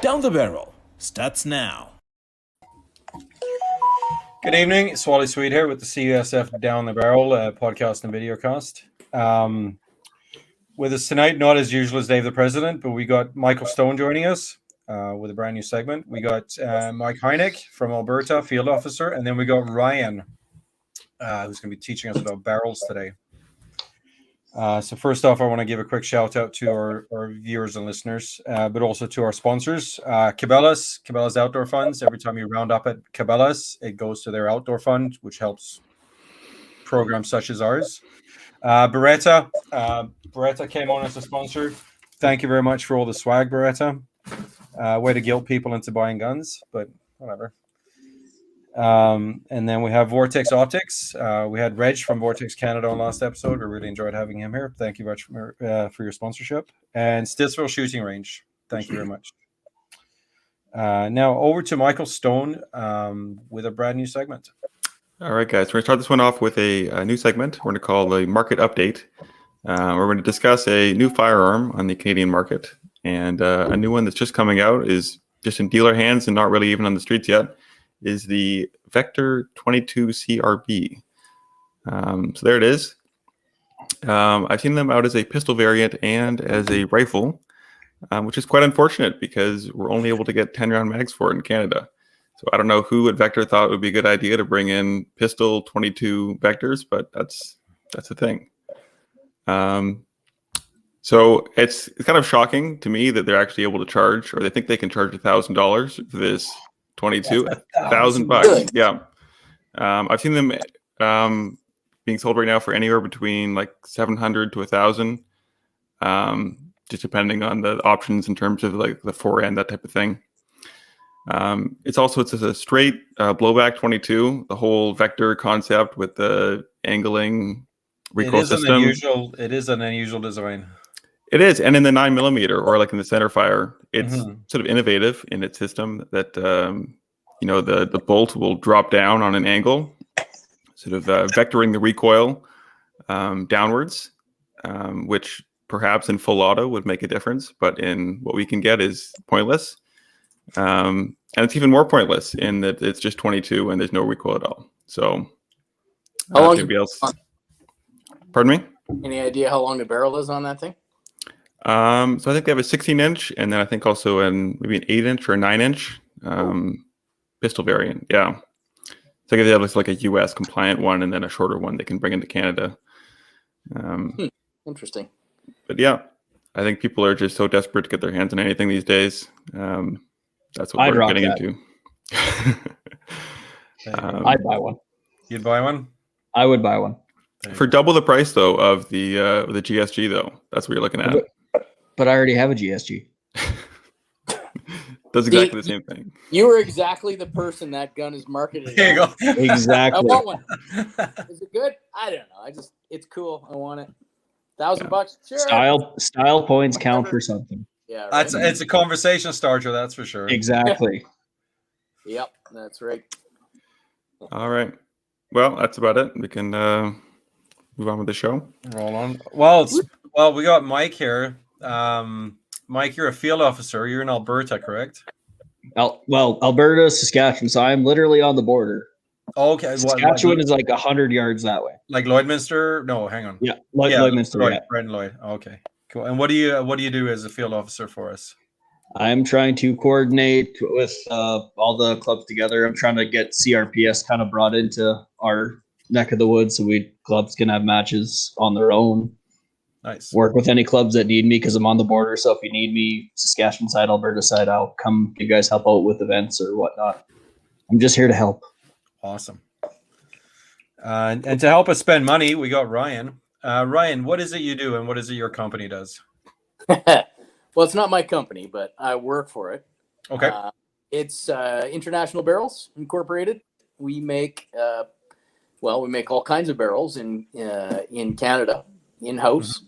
Down the Barrel starts now. Good evening, it's Wally Sweet here with the CUSF Down the Barrel podcast and videocast. With us tonight, not as usual as Dave the President, but we got Michael Stone joining us with a brand new segment. We got Mike Heineck from Alberta, field officer, and then we got Ryan, who's going to be teaching us about barrels today. So first off, I want to give a quick shout out to our viewers and listeners, but also to our sponsors, Cabela's Outdoor Funds. Every time you round up at Cabela's, it goes to their outdoor fund, which helps programs such as ours. Beretta came on as a sponsor. Thank you very much for all the swag, Beretta. Way to guilt people into buying guns, but whatever. And then we have Vortex Optics. We had Reg from Vortex Canada on last episode. We really enjoyed having him here. Thank you much for your sponsorship. And Stittsville Shooting Range. Thank you very much. Now over to Michael Stone with a brand new segment. All right, guys. We're going to start this one off with a new segment we're going to call the Market Update. We're going to discuss a new firearm on the Canadian market. And a new one that's just coming out is just in dealer hands and not really even on the streets yet, is the Vector 22 CRB. So there it is. I've seen them out as a pistol variant and as a rifle, which is quite unfortunate because we're only able to get 10-round mags for it in Canada. So I don't know who at Vector thought it would be a good idea to bring in pistol 22 Vectors, but that's the thing. So it's kind of shocking to me that they're actually able to charge, or they think they can charge $1,000 for this 22, $1,000. Yeah. I've seen them being sold right now for anywhere between like 700 to 1,000, just depending on the options in terms of like the forend, that type of thing. It's a straight blowback 22, the whole Vector concept with the angling recoil system. It is an unusual design. It is, and in the 9mm or like in the center fire, it's sort of innovative in its system that the bolt will drop down on an angle, sort of vectoring the recoil downwards, which perhaps in full auto would make a difference, but in what we can get is pointless. And it's even more pointless in that it's just 22 and there's no recoil at all. So, how long? Pardon me? Any idea how long the barrel is on that thing? So I think they have a 16-inch, and then I think also maybe an 8-inch or a 9-inch pistol variant. Yeah, so they have like a U.S. compliant one, and then a shorter one they can bring into Canada. Interesting. But yeah, I think people are just so desperate to get their hands on anything these days. That's what we're getting into. I'd buy one. You'd buy one? I would buy one. For double the price, though, of the GSG, though. That's what you're looking at. But I already have a GSG. Does exactly the same thing. You were exactly the person that gun is marketed. There you go. Exactly. I want one. Is it good? I don't know. It's cool. I want it. $1,000, sure. Style points count for something. Yeah, right. It's a conversation starter, that's for sure. Exactly. Yep, that's right. All right. Well, that's about it. We can move on with the show. Roll on. Well, we got Mike here. Mike, you're a field officer. You're in Alberta, correct? Alberta, Saskatchewan. So I'm literally on the border. Okay. Saskatchewan is like 100 yards that way. Like Lloydminster? No, hang on. Yeah, Lloydminster. Right, Brent Lloyd. Okay, cool. And what do you do as a field officer for us? I'm trying to coordinate with all the clubs together. I'm trying to get CRPS kind of brought into our neck of the woods so clubs can have matches on their own. Nice. Work with any clubs that need me because I'm on the border. So if you need me, Saskatchewan side, Alberta side, I'll come. You guys help out with events or whatnot. I'm just here to help. Awesome. And to help us spend money, we got Ryan. Ryan, what is it you do and what is it your company does? Well, it's not my company, but I work for it. Okay. It's International Barrels Incorporated. We make all kinds of barrels in Canada, in-house,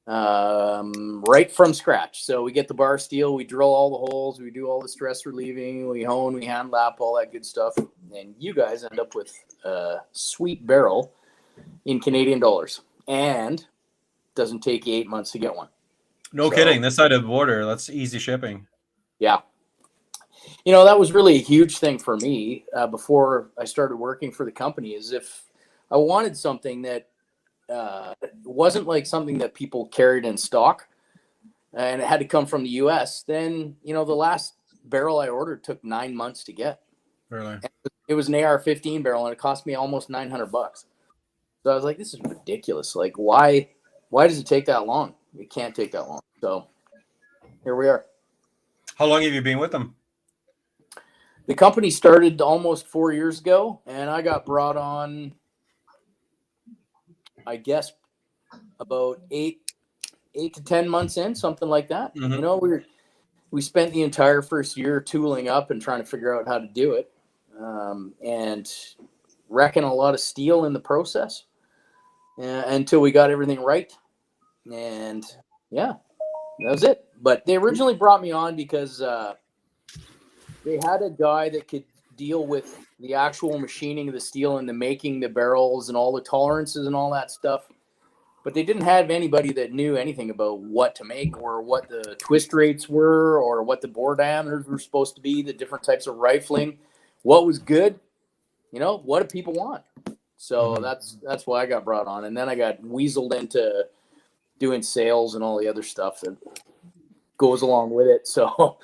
right from scratch. So we get the bar steel, we drill all the holes, we do all the stress relieving, we hone, we hand lap, all that good stuff. And you guys end up with a sweet barrel in Canadian dollars. And doesn't take you 8 months to get one. No kidding. This side of the border, that's easy shipping. Yeah. that was really a huge thing for me before I started working for the company. Is if I wanted something that wasn't like something that people carried in stock, and it had to come from the U.S., then the last barrel I ordered took 9 months to get. Really? It was an AR-15 barrel, and it cost me almost $900. So I was like, this is ridiculous. Like, why does it take that long? It can't take that long. So here we are. How long have you been with them? The company started almost 4 years ago, and I got brought on, I guess, about 8 to 10 months in, something like that. Mhm. We spent the entire first year tooling up and trying to figure out how to do it, and wrecking a lot of steel in the process until we got everything right. And yeah, that was it. But they originally brought me on because they had a guy that could deal with the actual machining of the steel and the making the barrels and all the tolerances and all that stuff. But they didn't have anybody that knew anything about what to make or what the twist rates were or what the bore diameters were supposed to be, the different types of rifling, what was good, what do people want? So that's why I got brought on. And then I got weaseled into doing sales and all the other stuff that goes along with it. So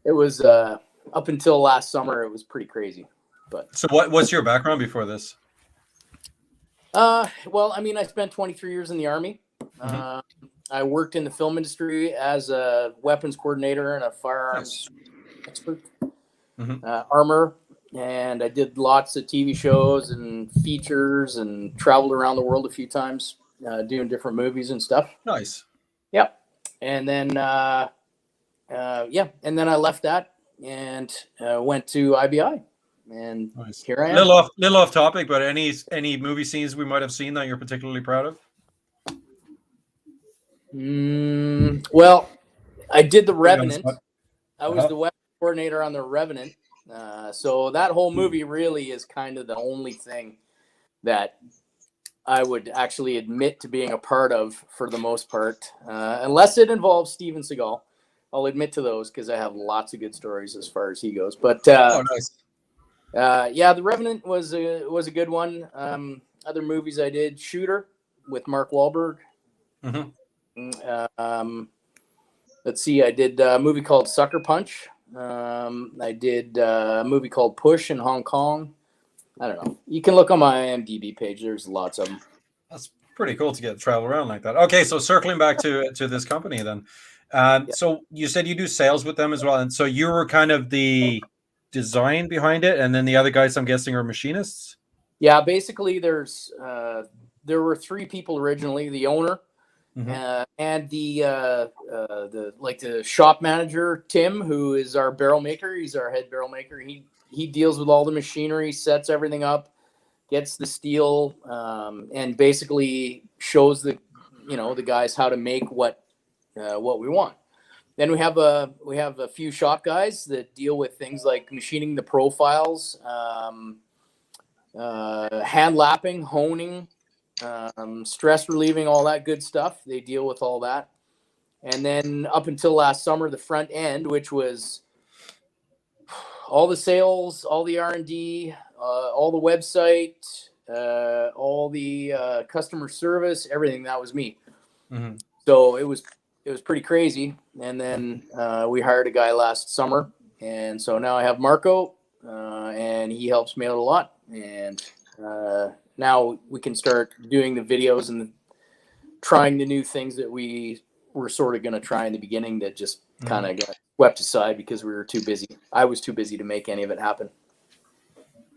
it was up until last summer, it was pretty crazy. But So what's your background before this? well, I mean, I spent 23 years in the Army. I worked in the film industry as a weapons coordinator and a firearms expert, armor, and I did lots of TV shows and features and traveled around the world a few times doing different movies and stuff. Nice. Yep. And then, and then I left that and went to IBI. And Nice. here I am. Little off topic, but any movie scenes we might have seen that you're particularly proud of? Well, I did The Revenant. spot. I was the weapons coordinator on The Revenant. So that whole movie really is kind of the only thing that I would actually admit to being a part of for the most part, unless it involves Steven Seagal. I'll admit to those because I have lots of good stories as far as he goes. But Nice. yeah, The Revenant was a good one. Other movies I did: Shooter with Mark Wahlberg. Let's see, I did a movie called Sucker Punch. I did a movie called Push in Hong Kong. I don't know. You can look on my IMDb page. There's lots of them. That's pretty cool to get to travel around like that. Okay, so circling back to this company then. So you said you do sales with them as well, and so you were kind of the design behind it, and then the other guys, I'm guessing, are machinists. Yeah, basically, there were 3 people originally: the owner, and the shop manager, Tim, who is our barrel maker. He's our head barrel maker. He deals with all the machinery, sets everything up, gets the steel, and basically shows the guys how to make what we want. Then we have a few shop guys that deal with things like machining the profiles, hand lapping, honing, stress relieving, all that good stuff. They deal with all that. And then up until last summer, the front end, which was all the sales, all the R&D, all the website, all the customer service, everything, that was me. So it was pretty crazy. And then we hired a guy last summer. And so now I have Marco, and he helps me out a lot. And now we can start doing the videos and trying the new things that we were sort of going to try in the beginning that just kind of got swept aside because we were too busy. I was too busy to make any of it happen.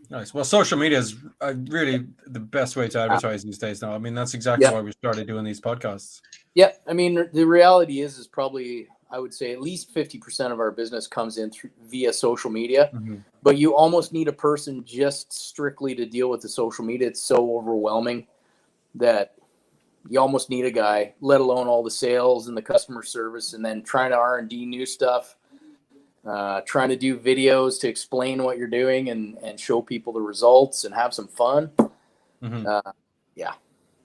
Nice. Well, social media is really the best way to advertise these days now. I mean, that's exactly why we started doing these podcasts. Yeah. I mean, the reality is probably, I would say, at least 50% of our business comes in via social media, but you almost need a person just strictly to deal with the social media. It's so overwhelming that you almost need a guy, let alone all the sales and the customer service, and then trying to R&D new stuff, trying to do videos to explain what you're doing and show people the results and have some fun. Yeah,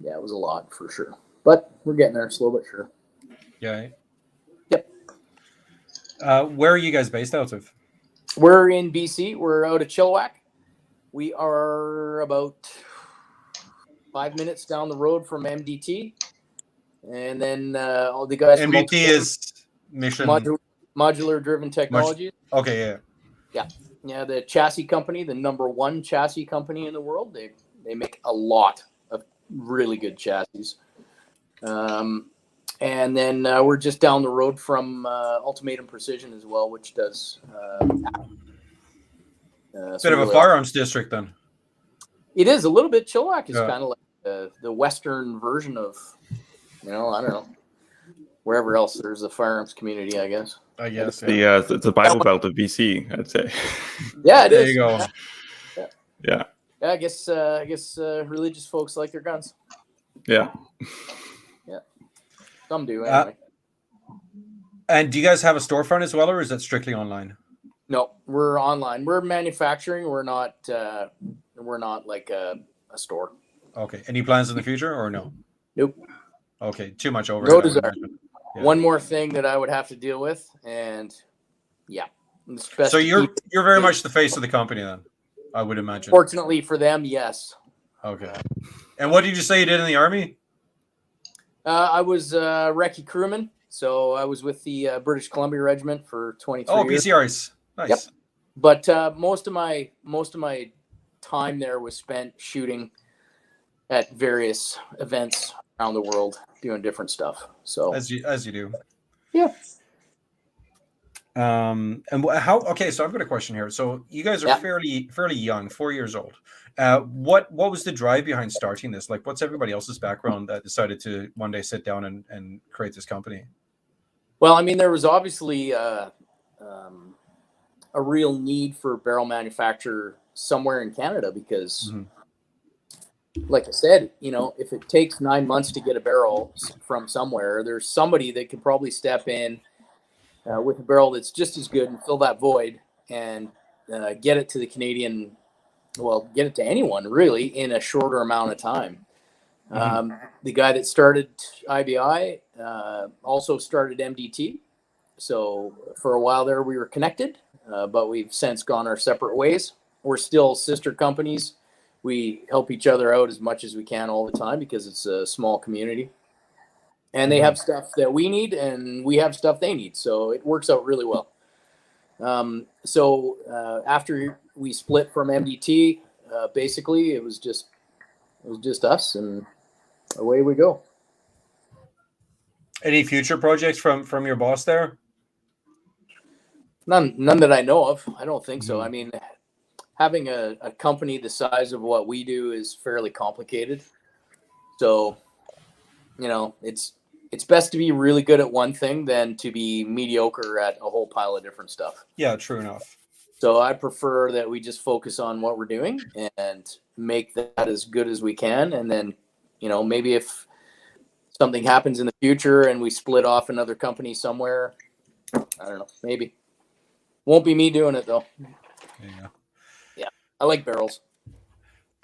it was a lot for sure, but we're getting there slow but sure. Yeah. Yep. Where are you guys based out of? We're in BC. We're out of Chilliwack. We are about 5 minutes down the road from MDT, and then all the guys from MDT is Mission. modular driven technology. Okay, Yeah, the chassis company, the #1 chassis company in the world. They make a lot of really good chassis. And then we're just down the road from Ultimatum Precision as well, which does bit of a firearms district then. It is a little bit. Chilliwack is Yeah. kind of like the Western version of, I don't know, wherever else there's a firearms community, I guess. I guess. It's a Bible Belt of BC, I'd say. Yeah, it There is. you go. Yeah. Yeah, I guess religious folks like their guns. Yeah. Some do anyway. And do you guys have a storefront as well, or is that strictly online? No, we're online. We're manufacturing. We're not like a store. Okay. Any plans in the future, or no? Nope. Okay. Too much overhead. No I would desire. imagine. Yeah. One more thing that I would have to deal with, and yeah, it's best So to you're keep- very much the face of the company then, I would imagine. Fortunately for them, yes. Okay. And what did you say you did in the army? I was a recce crewman, so I was with the British Columbia Regiment for 23 Oh, years. BCRs. Nice. Yep. But most of my time there was spent shooting at various events around the world, doing different stuff. So As you do. yeah. And how? Okay, so I've got a question here. So you guys are Yeah. fairly young, 4 years old. What was the drive behind starting this? Like, what's everybody else's background that decided to one day sit down and create this company? Well, I mean, there was obviously a real need for barrel manufacture somewhere in Canada because, like I said, if it takes 9 months to get a barrel from somewhere, there's somebody that could probably step in with a barrel that's just as good and fill that void and get it to the Canadian, get it to anyone really in a shorter amount of time. The guy that started IBI also started MDT. So for a while there, we were connected, but we've since gone our separate ways. We're still sister companies. We help each other out as much as we can all the time because it's a small community. And they have stuff that we need, and we have stuff they need. So it works out really well. After we split from MDT, basically it was just us, and away we go. Any future projects from your boss there? None that I know of. I don't think so. I mean, having a company the size of what we do is fairly complicated. So, it's best to be really good at one thing than to be mediocre at a whole pile of different stuff. Yeah, true enough. So I prefer that we just focus on what we're doing and make that as good as we can. And then, maybe if something happens in the future and we split off another company somewhere, I don't know, maybe. Won't be me doing it though. Yeah. I like barrels.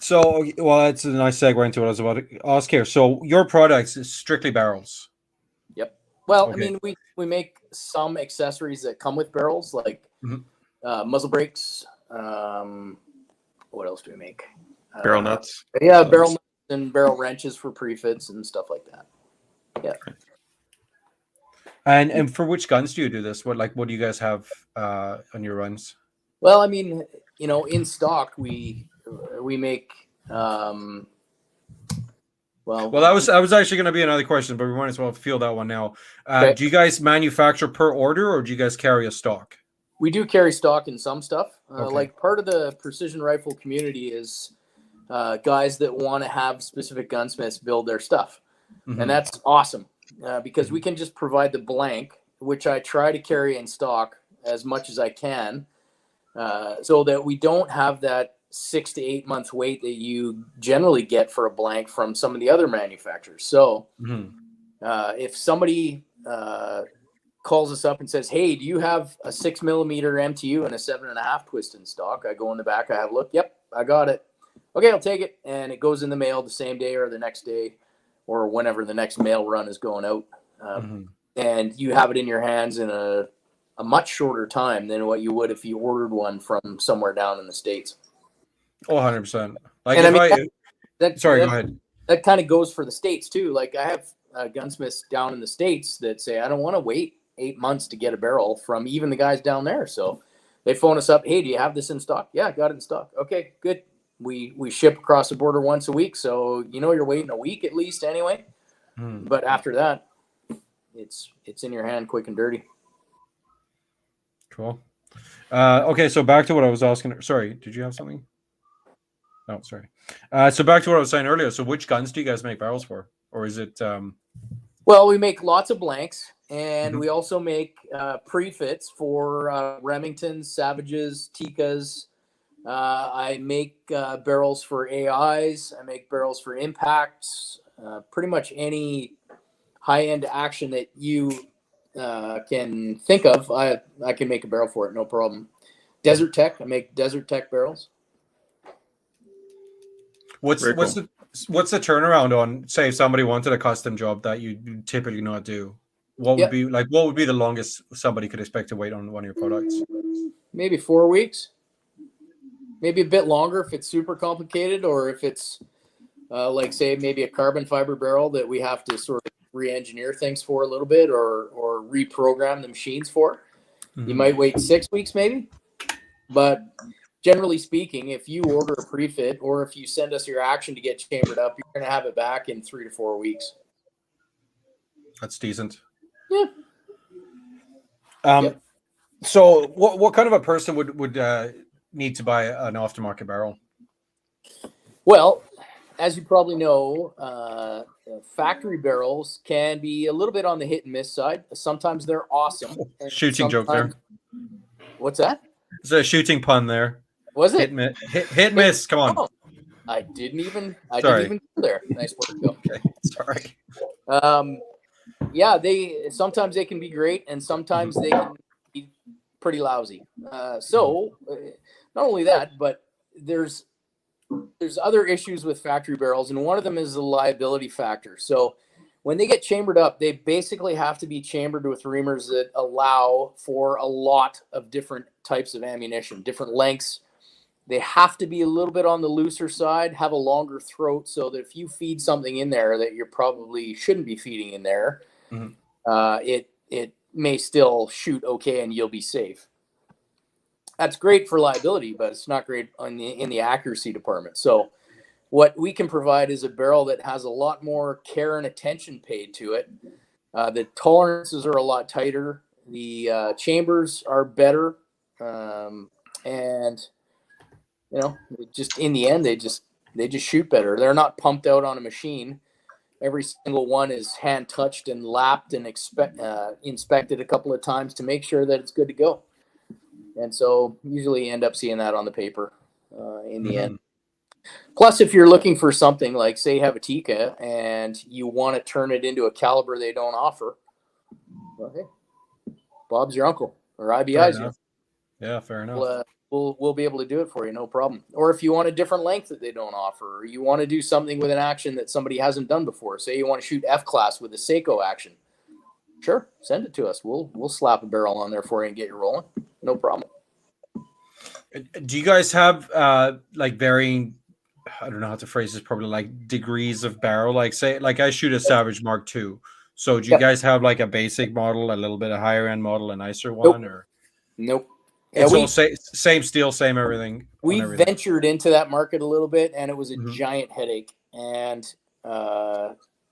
So, that's a nice segue into what I was about to ask here. So your products is strictly barrels. Yep. Well, Okay. I mean, we make some accessories that come with barrels, like muzzle brakes. What else do we make? Barrel nuts. Yeah, barrel nuts and barrel wrenches for prefits and stuff like that. Yeah. And for which guns do you do this? What do you guys have on your runs? Well, I mean, in stock we make well, that was actually going to be another question, but we might as well field that one now. Okay. Do you guys manufacture per order, or do you guys carry a stock? we do carry stock in some stuff. Okay. Like part of the precision rifle community is guys that want to have specific gunsmiths build their stuff. And that's awesome because we can just provide the blank, which I try to carry in stock as much as I can, so that we don't have that 6 to 8 month wait that you generally get for a blank from some of the other manufacturers. So if somebody calls us up and says, hey, do you have a 6mm MTU and a 7.5 twist in stock? I go in the back, I have a look. Yep, I got it. Okay, I'll take it. And it goes in the mail the same day or the next day or whenever the next mail run is going out. And you have it in your hands in a a much shorter time than what you would if you ordered one from somewhere down in the States. Oh, 100%. Like And if I mean, sorry, go ahead. That kind of goes for the States too. Like I have gunsmiths down in the States that say, I don't want to wait 8 months to get a barrel from even the guys down there. So they phone us up. Hey, do you have this in stock? Yeah, I got it in stock. Okay, good. We ship across the border once a week. So, you're waiting a week at least anyway. But after that, it's in your hand quick and dirty. Cool. Okay, so back to what I was asking. Sorry, did you have something? No, sorry. So back to what I was saying earlier. So which guns do you guys make barrels for? Or is it Well, we make lots of blanks, and we also make prefits for Remingtons, Savages, Tikas. I make barrels for AIs. I make barrels for impacts. Pretty much any high-end action that you can think of, I can make a barrel for it, no problem. Desert Tech, I make Desert Tech barrels. what's the turnaround on, say, if somebody wanted a custom job that you typically not do? What would be the longest somebody could expect to wait on one of your products? Maybe 4 weeks. Maybe a bit longer if it's super complicated, or if it's like, say, maybe a carbon fiber barrel that we have to sort of re-engineer things for a little bit, or reprogram the machines for. You might wait 6 weeks maybe. But generally speaking, if you order a prefit or if you send us your action to get chambered up, you're going to have it back in 3 to 4 weeks. That's decent. Yeah. Yep. So what kind of a person would need to buy an aftermarket barrel? Well, as you probably know, factory barrels can be a little bit on the hit and miss side. Sometimes they're awesome. Shooting joke there. What's that? It's a shooting pun there. Was it? Hit miss. Come on. Oh, I didn't even go there. Nice work, Bill. Okay. Sorry. Yeah, sometimes they can be great, and sometimes they can be pretty lousy. So not only that, but there's other issues with factory barrels, and one of them is the liability factor. So when they get chambered up, they basically have to be chambered with reamers that allow for a lot of different types of ammunition, different lengths. They have to be a little bit on the looser side, have a longer throat, so that if you feed something in there that you probably shouldn't be feeding in there, it may still shoot okay and you'll be safe. That's great for liability, but it's not great in the accuracy department. So what we can provide is a barrel that has a lot more care and attention paid to it. The tolerances are a lot tighter. The chambers are better. And just in the end, they just shoot better. They're not pumped out on a machine. Every single one is hand touched and lapped and inspected a couple of times to make sure that it's good to go. And so usually you end up seeing that on the paper in the end. Plus, if you're looking for something like, say, you have a Tika and you want to turn it into a caliber they don't offer, well, hey, Bob's your uncle, or IBI's your uncle. Yeah, fair enough. We'll be able to do it for you, no problem. Or if you want a different length that they don't offer, or you want to do something with an action that somebody hasn't done before, say you want to shoot F-class with a Seiko action, sure, send it to us. We'll slap a barrel on there for you and get you rolling, no problem. Do you guys have like varying, I don't know how to phrase this, probably like degrees of barrel? Like, say, like I shoot a Savage Mark II. So do you guys have like a basic model, a little bit of higher end model, a nicer one, or nope? It's all same steel, same everything. We ventured into that market a little bit, and it was a giant headache. And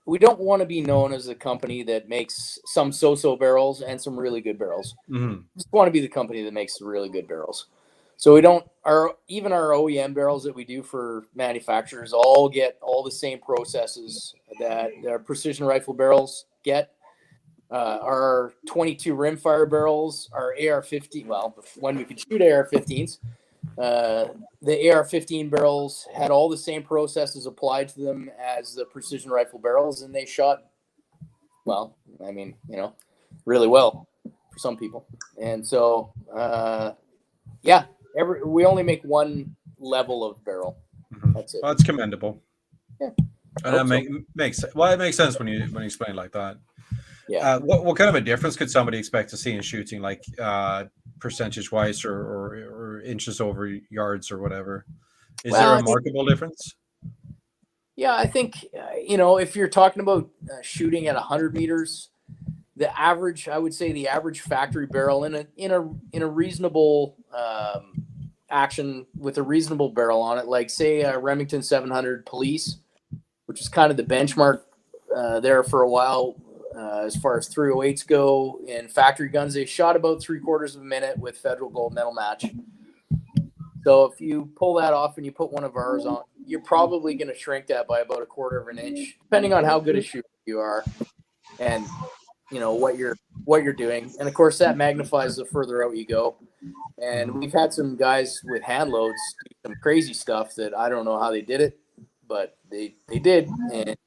we don't want to be known as a company that makes some so-so barrels and some really good barrels. We just want to be the company that makes really good barrels. So we don't, even our OEM barrels that we do for manufacturers all get all the same processes that our precision rifle barrels get. Our 22 rimfire barrels, our AR-15, well, when we could shoot AR-15s, the AR-15 barrels had all the same processes applied to them as the precision rifle barrels, and they shot, well, I mean, really well for some people. And so, we only make one level of barrel. That's it. Well, that's commendable. Yeah. And that makes sense. Well, it makes sense when you explain it like that. Yeah. What kind of a difference could somebody expect to see in shooting, like percentage wise, or inches over yards or whatever? Is there Well, a I mean, marketable difference? yeah, I think if you're talking about shooting at 100 meters, the average, I would say, the average factory barrel in a reasonable action with a reasonable barrel on it, like say a Remington 700 Police, which is kind of the benchmark there for a while as far as 308s go. In factory guns, they shot about 3/4 of a minute with federal gold medal match. So if you pull that off and you put one of ours on, you're probably going to shrink that by about 1/4 of an inch, depending on how good a shooter you are, and what you're doing. And of course, that magnifies the further out you go. And we've had some guys with hand loads do some crazy stuff that I don't know how they did it, but they did. And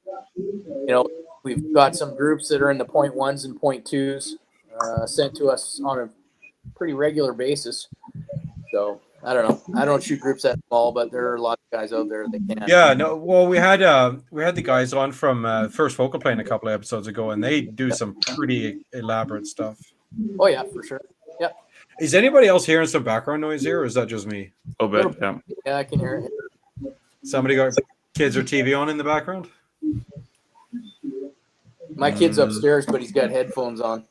we've got some groups that are in the 0.1s and 0.2s sent to us on a pretty regular basis. So I don't know. I don't shoot groups that small, but there are a lot of guys out there that can. Yeah, no. Well, we had the guys on from First Focal Plane a couple of episodes ago, and they do some pretty elaborate stuff. Oh yeah, for sure. Yep. Is anybody else hearing some background noise here, or is that just me? A little bit, yeah. Yeah, I can hear it. Somebody got kids or TV on in the background? My kid's upstairs, but he's got headphones on.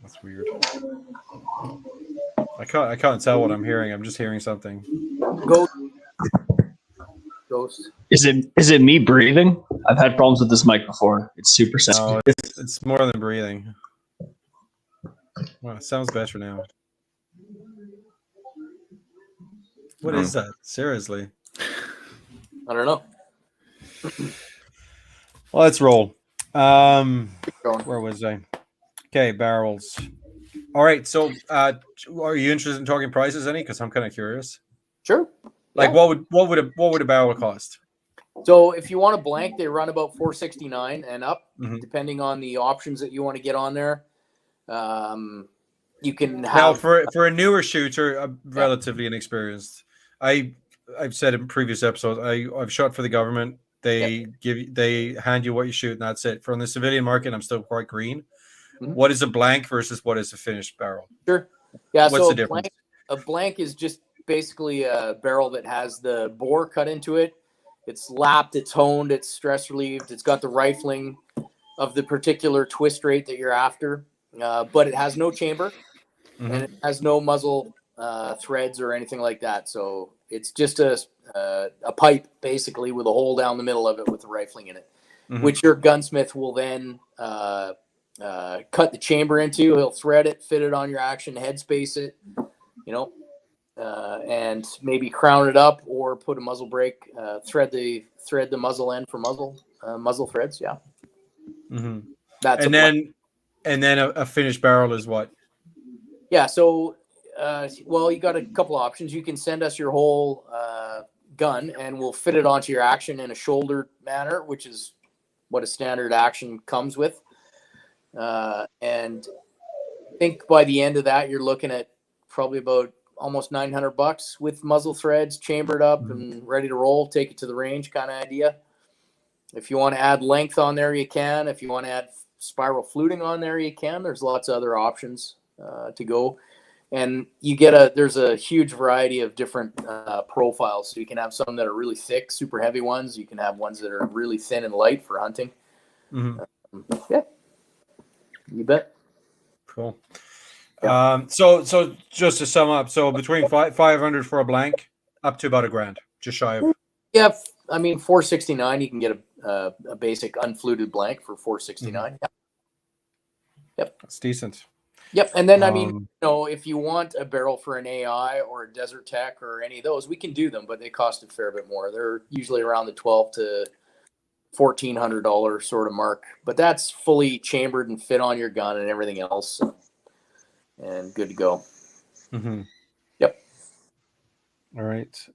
That's weird. I can't tell what I'm hearing. I'm just hearing something. Ghost. Is it me breathing? I've had problems with this mic before. It's super sensitive. No, it's more than breathing. Well, it sounds better now. What is that? Seriously. I don't know. Well, let's roll. Going. Where was I? Okay, barrels. All right. So, are you interested in talking prices, any? Because I'm kind of curious. Sure. Like, Yeah. what would a barrel cost? So if you want a blank, they run about $469 and up, Mhm. depending on the options that you want to get on there. You can have Now, for a newer shooter, relatively inexperienced, I've said in previous episodes, I've shot for the government. They hand you what you shoot, and that's it. From the civilian market, I'm still quite green. Mhm. What is a blank versus what is a finished barrel? Sure. Yeah. What's So the difference? a blank is just basically a barrel that has the bore cut into it. It's lapped, it's honed, it's stress relieved, it's got the rifling of the particular twist rate that you're after, but it has no chamber and it has no muzzle threads or anything like that. So it's just a pipe basically with a hole down the middle of it with the rifling in it, which your gunsmith will then cut the chamber into. He'll thread it, fit it on your action, headspace it, and maybe crown it up or put a muzzle brake, thread the muzzle end for muzzle threads. Yeah. That's and then a finished barrel is what? Yeah. So, well, you got a couple of options. You can send us your whole gun and we'll fit it onto your action in a shoulder manner, which is what a standard action comes with. And I think by the end of that, you're looking at probably about almost $900 with muzzle threads chambered up and ready to roll, take it to the range kind of idea. If you want to add length on there, you can. If you want to add spiral fluting on there, you can. There's lots of other options to go. And you get there's a huge variety of different profiles. So you can have some that are really thick, super heavy ones. You can have ones that are really thin and light for hunting. Yeah, you bet. Cool. Yeah. So just to sum up, so between 500 for a blank up to about $1,000, just shy of. Yeah, I mean $469. You can get a basic unfluted blank for $469. Yeah. Yep, That's decent. Yep, and then I mean, if you want a barrel for an AI or a Desert Tech or any of those, we can do them, but they cost a fair bit more. They're usually around the $1,200 to $1,400 sort of mark, but that's fully chambered and fit on your gun and everything else, and good to go. Yep. All right.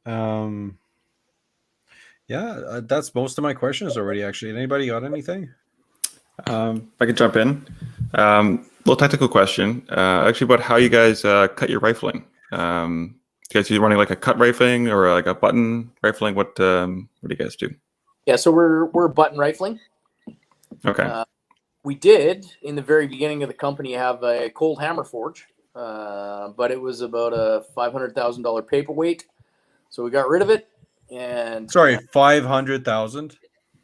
Yeah, that's most of my questions already. Actually, anybody got anything? If I could jump in, little technical question, actually about how you guys cut your rifling. You guys are running like a cut rifling or like a button rifling? What do you guys do? Yeah, so we're button rifling. Okay. We did in the very beginning of the company have a cold hammer forge, but it was about a $500,000 paperweight, so we got rid of it. And Sorry, 500,000.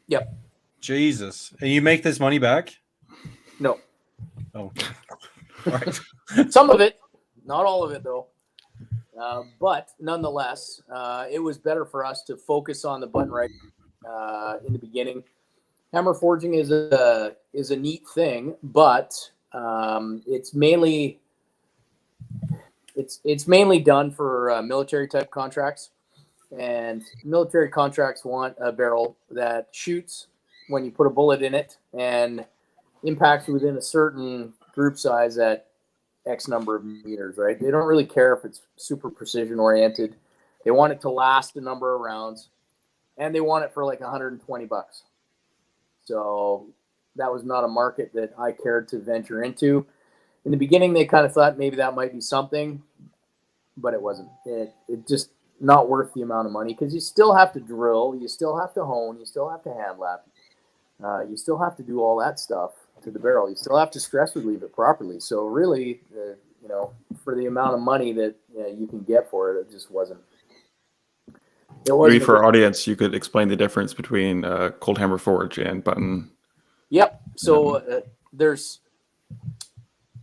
Yep. Jesus, and you make this money back? No. Oh, okay. All right. Some of it, not all of it though. But nonetheless, it was better for us to focus on the button rifling in the beginning. Hammer forging is a neat thing, but it's mainly done for military type contracts, and military contracts want a barrel that shoots when you put a bullet in it and impacts within a certain group size at X number of meters, right? They don't really care if it's super precision oriented. They want it to last a number of rounds, and they want it for like $120. So that was not a market that I cared to venture into. In the beginning, they kind of thought maybe that might be something, but it wasn't. It just not worth the amount of money, because you still have to drill, you still have to hone, you still have to hand lap, you still have to do all that stuff to the barrel. You still have to stress relieve it properly. So really, for the amount of money that you can get for it, it just wasn't. Maybe for our audience, you could explain the difference between cold hammer forge and button. Yep. So there's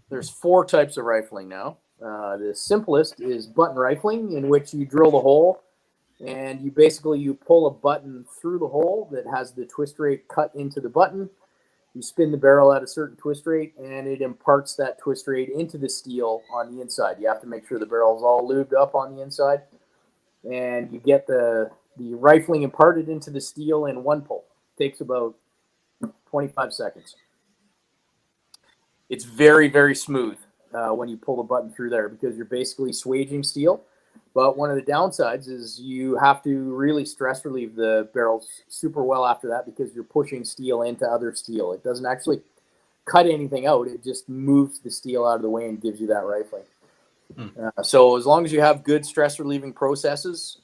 4 types of rifling now. The simplest is button rifling, in which you drill the hole and you pull a button through the hole that has the twist rate cut into the button. You spin the barrel at a certain twist rate, and it imparts that twist rate into the steel on the inside. You have to make sure the barrel is all lubed up on the inside, and you get the rifling imparted into the steel in one pull. It takes about 25 seconds. It's very, very smooth when you pull the button through there, because you're basically swaging steel. But one of the downsides is you have to really stress relieve the barrels super well after that, because you're pushing steel into other steel. It doesn't actually cut anything out. It just moves the steel out of the way and gives you that rifling. So as long as you have good stress relieving processes,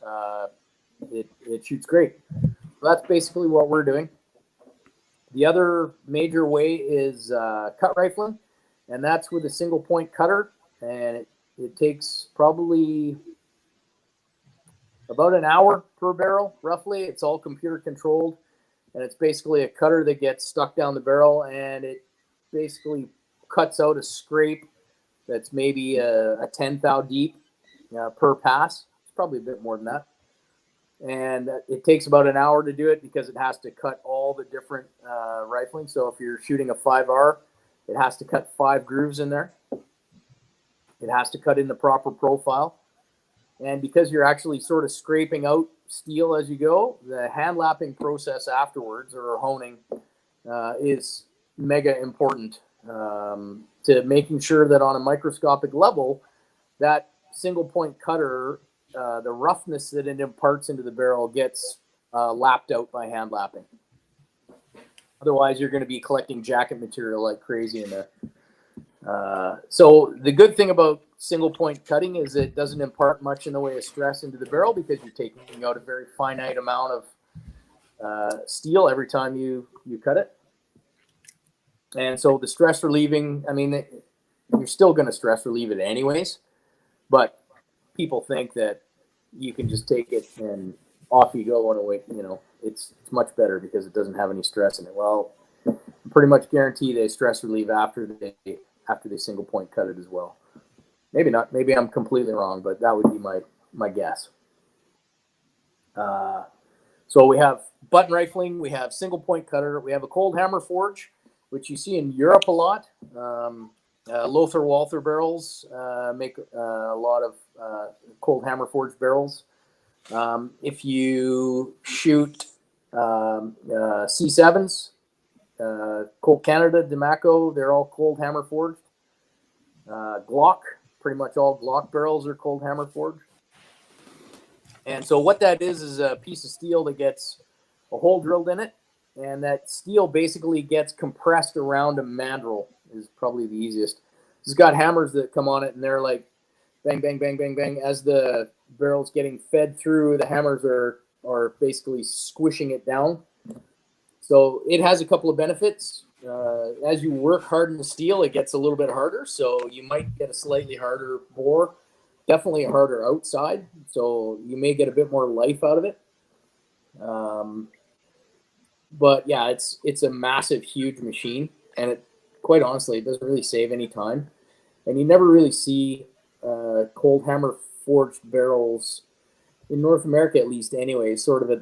it shoots great. So that's basically what we're doing. The other major way is cut rifling, and that's with a single point cutter, and it takes probably about an hour per barrel, roughly. It's all computer controlled, and it's basically a cutter that gets stuck down the barrel, and it basically cuts out a scrape that's maybe a 10 thou deep per pass. It's probably a bit more than that. And it takes about an hour to do it, because it has to cut all the different rifling. So if you're shooting a 5R, it has to cut 5 grooves in there. It has to cut in the proper profile. And because you're actually sort of scraping out steel as you go, the hand lapping process afterwards, or honing, is mega important to making sure that on a microscopic level, that single point cutter, the roughness that it imparts into the barrel gets lapped out by hand lapping. Otherwise, you're going to be collecting jacket material like crazy in there. So the good thing about single point cutting is it doesn't impart much in the way of stress into the barrel, because you're taking out a very finite amount of steel every time you cut it. And so the stress relieving, I mean, you're still going to stress relieve it anyways, but people think that you can just take it and off you go on away. It's much better because it doesn't have any stress in it. Well, I pretty much guarantee they stress relieve after they single point cut it as well. Maybe not. Maybe I'm completely wrong, but that would be my guess. So we have button rifling, we have single point cutter, we have a cold hammer forge, which you see in Europe a lot. Lothar Walther barrels make a lot of cold hammer forged barrels. If you shoot C7s, Colt Canada, Demaco, they're all cold hammer forged. Glock, pretty much all Glock barrels are cold hammer forged. And so what that is a piece of steel that gets a hole drilled in it, and that steel basically gets compressed around a mandrel, is probably the easiest. It's got hammers that come on it, and they're like bang, bang, bang, bang, bang. As the barrel's getting fed through, the hammers are basically squishing it down. So it has a couple of benefits. as you work harden the steel, it gets a little bit harder. So you might get a slightly harder bore, definitely harder outside. So you may get a bit more life out of it. But yeah, it's a massive, huge machine, and it quite honestly, it doesn't really save any time. And you never really see cold hammer forged barrels in North America, at least anyway, sort of at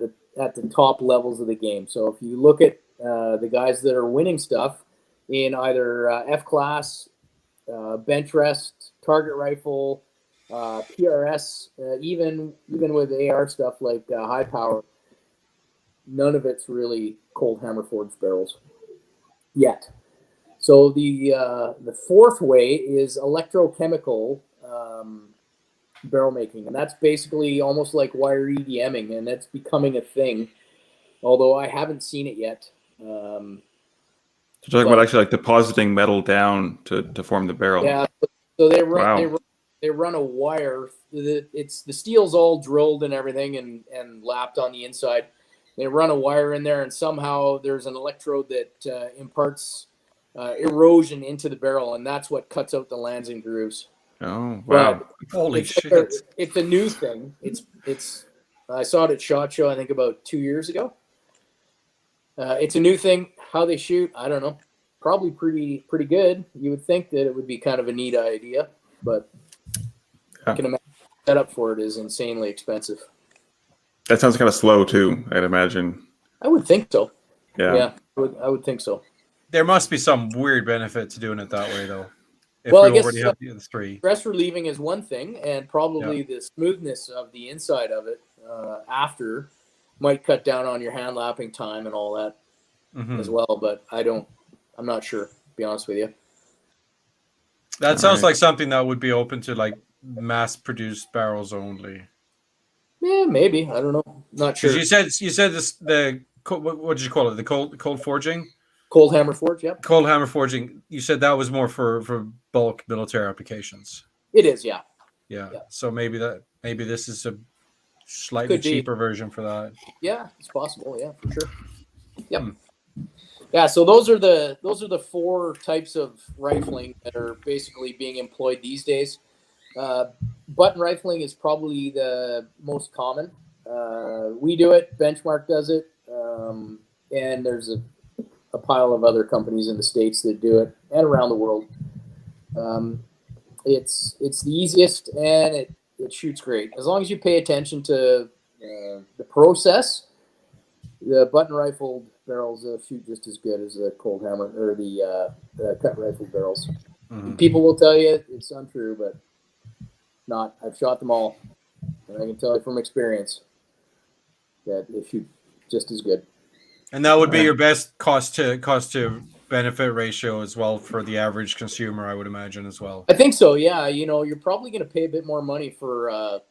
the top levels of the game. So if you look at the guys that are winning stuff in either F class, bench rest, target rifle, PRS, even with AR stuff like high power, none of it's really cold hammer forged barrels yet. So the fourth way is electrochemical barrel making, and that's basically almost like wire EDMing, and that's becoming a thing. Although I haven't seen it yet. You're talking about actually like depositing metal down to form the barrel. Yeah. So they run Wow. they run a wire. It's the steel's all drilled and everything and lapped on the inside. They run a wire in there, and somehow there's an electrode that imparts erosion into the barrel, and that's what cuts out the lands and grooves. Oh, wow. Holy It's shit! it's a new thing. It's I saw it at SHOT Show, I think about 2 years ago. It's a new thing. How they shoot, I don't know. Probably pretty good. You would think that it would be kind of a neat idea, but I can imagine the setup for it is insanely expensive. That sounds kind of slow too, I'd imagine. I would think so. Yeah. I would think so. There must be some weird benefit to doing it that way, though. If Well, I we guess already have the other three. Stress relieving is one thing, and probably the smoothness of the inside of it after might cut down on your hand lapping time and all that as well. But I'm not sure, to be honest with you. That sounds like something that would be open to like mass-produced barrels only. Yeah, maybe. I don't know. Not sure. Because you said this what did you call it? The cold forging? Cold hammer forge, yep. Cold hammer forging. You said that was more for bulk military applications. It is, yeah. Yeah. Yeah. So maybe this is a slightly cheaper version for that. Yeah, it's possible. Yeah, for sure. Yep. Yeah. So those are the four types of rifling that are basically being employed these days. Button rifling is probably the most common. We do it. Benchmark does it, and there's a pile of other companies in the States that do it and around the world. It's the easiest, and it shoots great as long as you pay attention to the process. The button rifled barrels shoot just as good as the cold hammer or the cut rifled barrels. People will tell you it's untrue, but not. I've shot them all, and I can tell you from experience that they shoot just as good. And that would be your best cost to benefit ratio as well for the average consumer, I would imagine as well. I think so. Yeah, you're probably going to pay a bit more money for a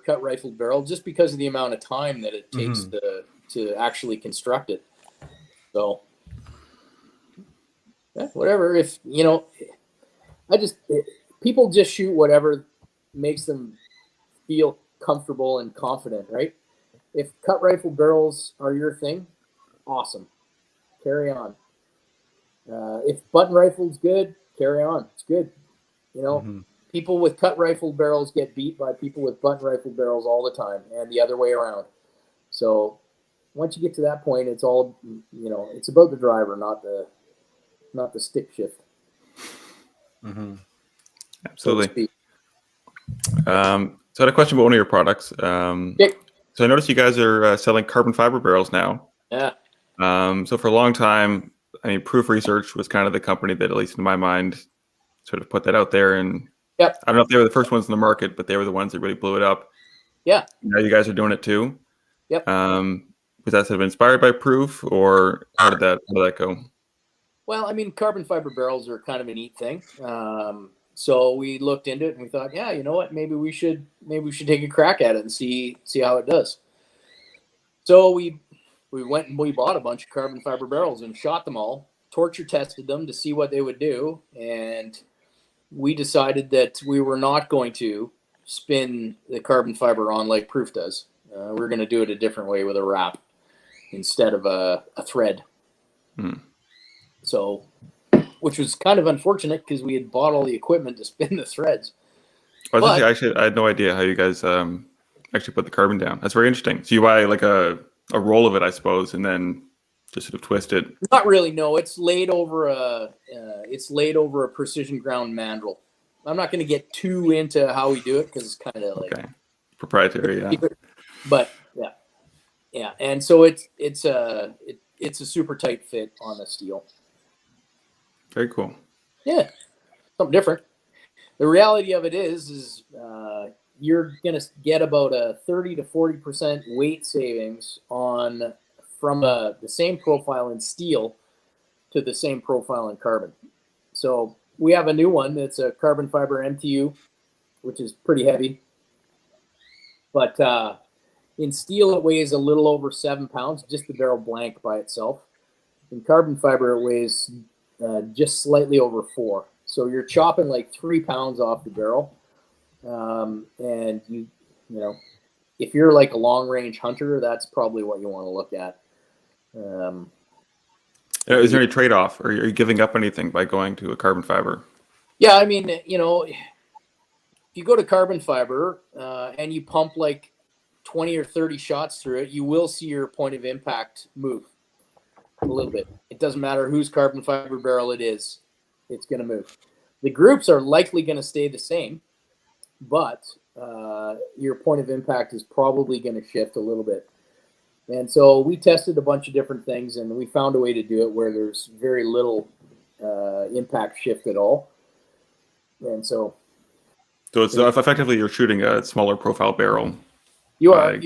cut rifled barrel just because of the amount of time that it takes to actually construct it. So, whatever. If people just shoot whatever makes them feel comfortable and confident, right? If cut rifle barrels are your thing, awesome. Carry on. If button rifle's good, carry on. It's good. People with cut rifle barrels get beat by people with button rifle barrels all the time, and the other way around. So once you get to that point, it's all it's about the driver, not the stick shift. Absolutely. So I had a question about one of your products. So I noticed you guys are selling carbon fiber barrels now. Yeah. So for a long time, Proof Research was kind of the company that, at least in my mind, sort of put that out there. And I don't know if they were the first ones in the market, but they were the ones that really blew it up. Yeah. Now you guys are doing it too. Yep. Was that sort of inspired by Proof, or how did that go? Well, carbon fiber barrels are kind of a neat thing. So we looked into it and we thought, yeah, you know what? Maybe we should take a crack at it and see how it does. So we went and we bought a bunch of carbon fiber barrels and shot them all, torture tested them to see what they would do, and we decided that we were not going to spin the carbon fiber on like Proof does. We're going to do it a different way with a wrap instead of a thread. So, which was kind of unfortunate because we had bought all the equipment to spin the threads. I had no idea how you guys actually put the carbon down. That's very interesting. So you buy like a roll of it, I suppose, and then just sort of twist it. Not really. No, it's laid over a precision ground mandrel. I'm not going to get too into how we do it because it's kind of like proprietary. Yeah. But yeah, and so it's a super tight fit on the steel. Very cool. Yeah, something different. The reality of it is you're gonna get about a 30 to 40% weight savings from the same profile in steel to the same profile in carbon. So we have a new one that's a carbon fiber MTU, which is pretty heavy. But in steel, it weighs a little over 7 pounds, just the barrel blank by itself. In carbon fiber, it weighs just slightly over 4. So you're chopping like 3 pounds off the barrel. And you know, if you're like a long range hunter, that's probably what you want to look at. Is there any trade off, or are you giving up anything by going to a carbon fiber? Yeah, I mean, you know, if you go to carbon fiber and you pump like 20 or 30 shots through it, you will see your point of impact move a little bit. It doesn't matter whose carbon fiber barrel it is, it's going to move. The groups are likely going to stay the same, but your point of impact is probably going to shift a little bit. And so we tested a bunch of different things, and we found a way to do it where there's very little impact shift at all. And so it's effectively you're shooting a smaller profile barrel. You are.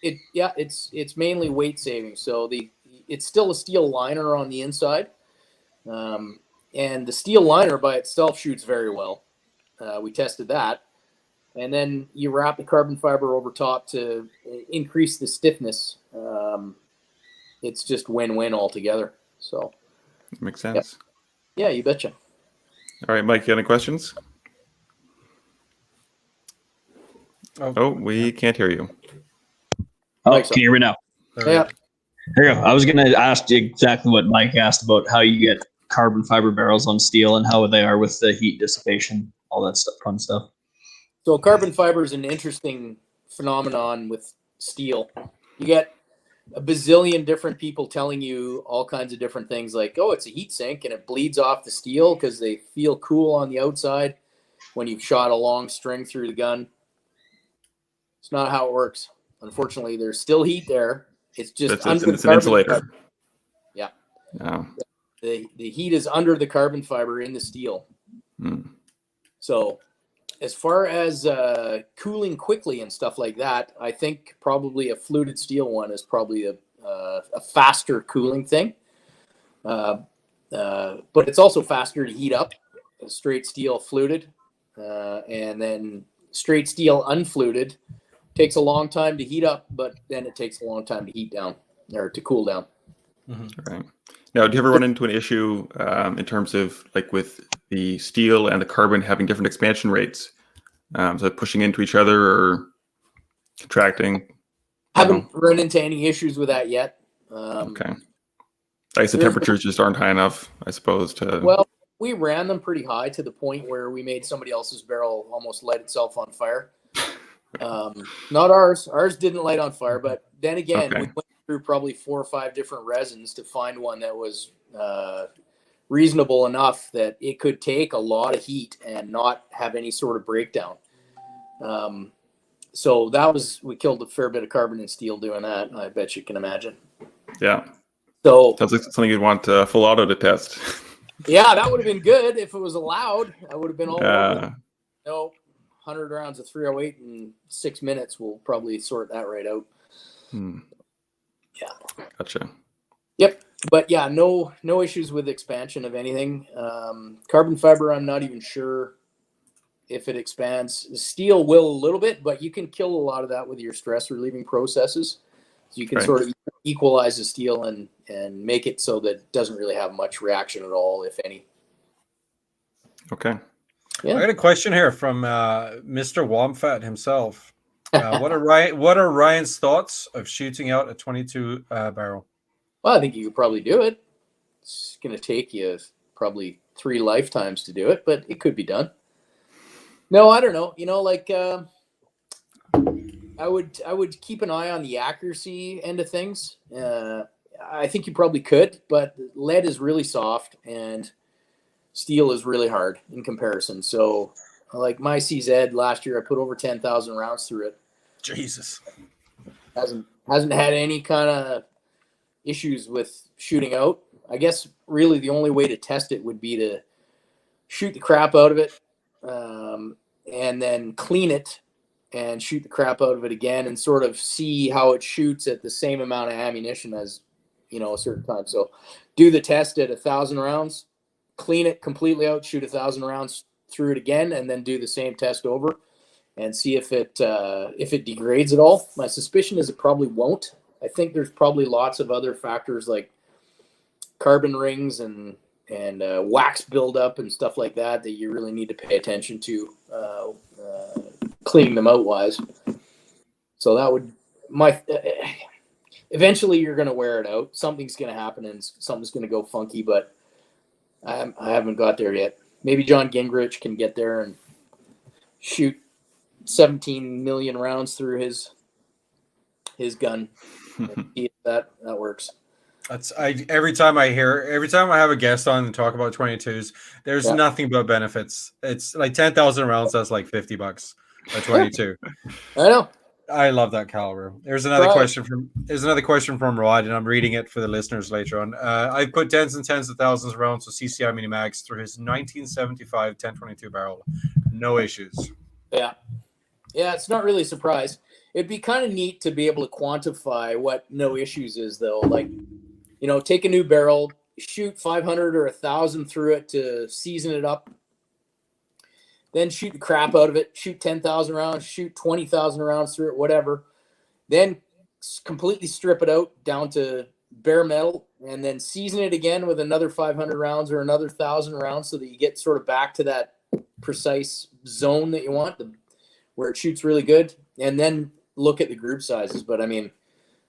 It's mainly weight saving. So it's still a steel liner on the inside, and the steel liner by itself shoots very well. We tested that, and then you wrap the carbon fiber over top to increase the stiffness. It's just win-win altogether. So makes sense. Yeah, you betcha. All right, Mike, you got any questions? We can't hear you. Oh, can you hear me now? Yeah. There you go. I was going to ask you exactly what Mike asked about how you get carbon fiber barrels on steel and how they are with the heat dissipation, all that stuff, fun stuff. So carbon fiber is an interesting phenomenon with steel. You get a bazillion different people telling you all kinds of different things like, oh, it's a heat sink and it bleeds off the steel because they feel cool on the outside when you've shot a long string through the gun. It's not how it works. Unfortunately, there's still heat there. It's just it's an insulator. Fiber. Yeah. Oh. The heat is under the carbon fiber in the steel. So as far as cooling quickly and stuff like that, I think probably a fluted steel one is probably a faster cooling thing. But it's also faster to heat up. Straight steel fluted, and then straight steel unfluted takes a long time to heat up, but then it takes a long time to heat down or to cool down. Right. Now, do you ever run into an issue in terms of like with the steel and the carbon having different expansion rates? So pushing into each other or contracting? Haven't run into any issues with that yet. Okay. I guess the temperatures just aren't high enough, I suppose, to... Well, we ran them pretty high to the point where we made somebody else's barrel almost light itself on fire. Not ours. Ours didn't light on fire, but then again, we went through probably 4 or 5 different resins to find one that was reasonable enough that it could take a lot of heat and not have any sort of breakdown. So we killed a fair bit of carbon and steel doing that. I bet you can imagine. Yeah. So sounds like something you'd want full auto to test. Yeah, that would have been good if it was allowed. I would have been all over. No, 100 rounds of 308 in 6 minutes. We'll probably sort that right out. Yeah. Gotcha. Yep. But yeah, no issues with expansion of anything. Carbon fiber, I'm not even sure if it expands. Steel will a little bit, but you can kill a lot of that with your stress relieving processes. So you can sort of equalize the steel and make it so that it doesn't really have much reaction at all, if any. Okay. Yeah. I got a question here from Mr. Womfat himself. What are Ryan's thoughts of shooting out a 22 barrel? Well, I think you could probably do it. It's going to take you probably 3 lifetimes to do it, but it could be done. No, I don't know. Like I would keep an eye on the accuracy end of things. I think you probably could, but lead is really soft and steel is really hard in comparison. So, like my CZ last year, I put over 10,000 rounds through it. Jesus. Hasn't had any kind of issues with shooting out. I guess really the only way to test it would be to shoot the crap out of it, and then clean it and shoot the crap out of it again and sort of see how it shoots at the same amount of ammunition as, a certain time. So do the test at 1,000 rounds, clean it completely out, shoot 1,000 rounds through it again, and then do the same test over and see if it degrades at all. My suspicion is it probably won't. I think there's probably lots of other factors like carbon rings and wax buildup and stuff like that you really need to pay attention to cleaning them out wise. So that would eventually you're going to wear it out. Something's going to happen and something's going to go funky, but I haven't got there yet. Maybe John Gingrich can get there and shoot 17 million rounds through his gun. See if that works. Every time I have a guest on and talk about 22s, there's nothing but benefits. It's like 10,000 rounds. That's like $50 a 22. I know. I love that caliber. There's another question from Rod, and I'm reading it for the listeners later on. I put tens and tens of thousands of rounds of CCI mini mags through his 1975 1022 barrel. No issues. Yeah, it's not really a surprise. It'd be kind of neat to be able to quantify what no issues is, though. Like, take a new barrel, shoot 500 or 1,000 through it to season it up, then shoot the crap out of it, shoot 10,000 rounds, shoot 20,000 rounds through it, whatever. Then completely strip it out down to bare metal and then season it again with another 500 rounds or another 1,000 rounds so that you get sort of back to that precise zone that you want, where it shoots really good, and then look at the group sizes. But I mean,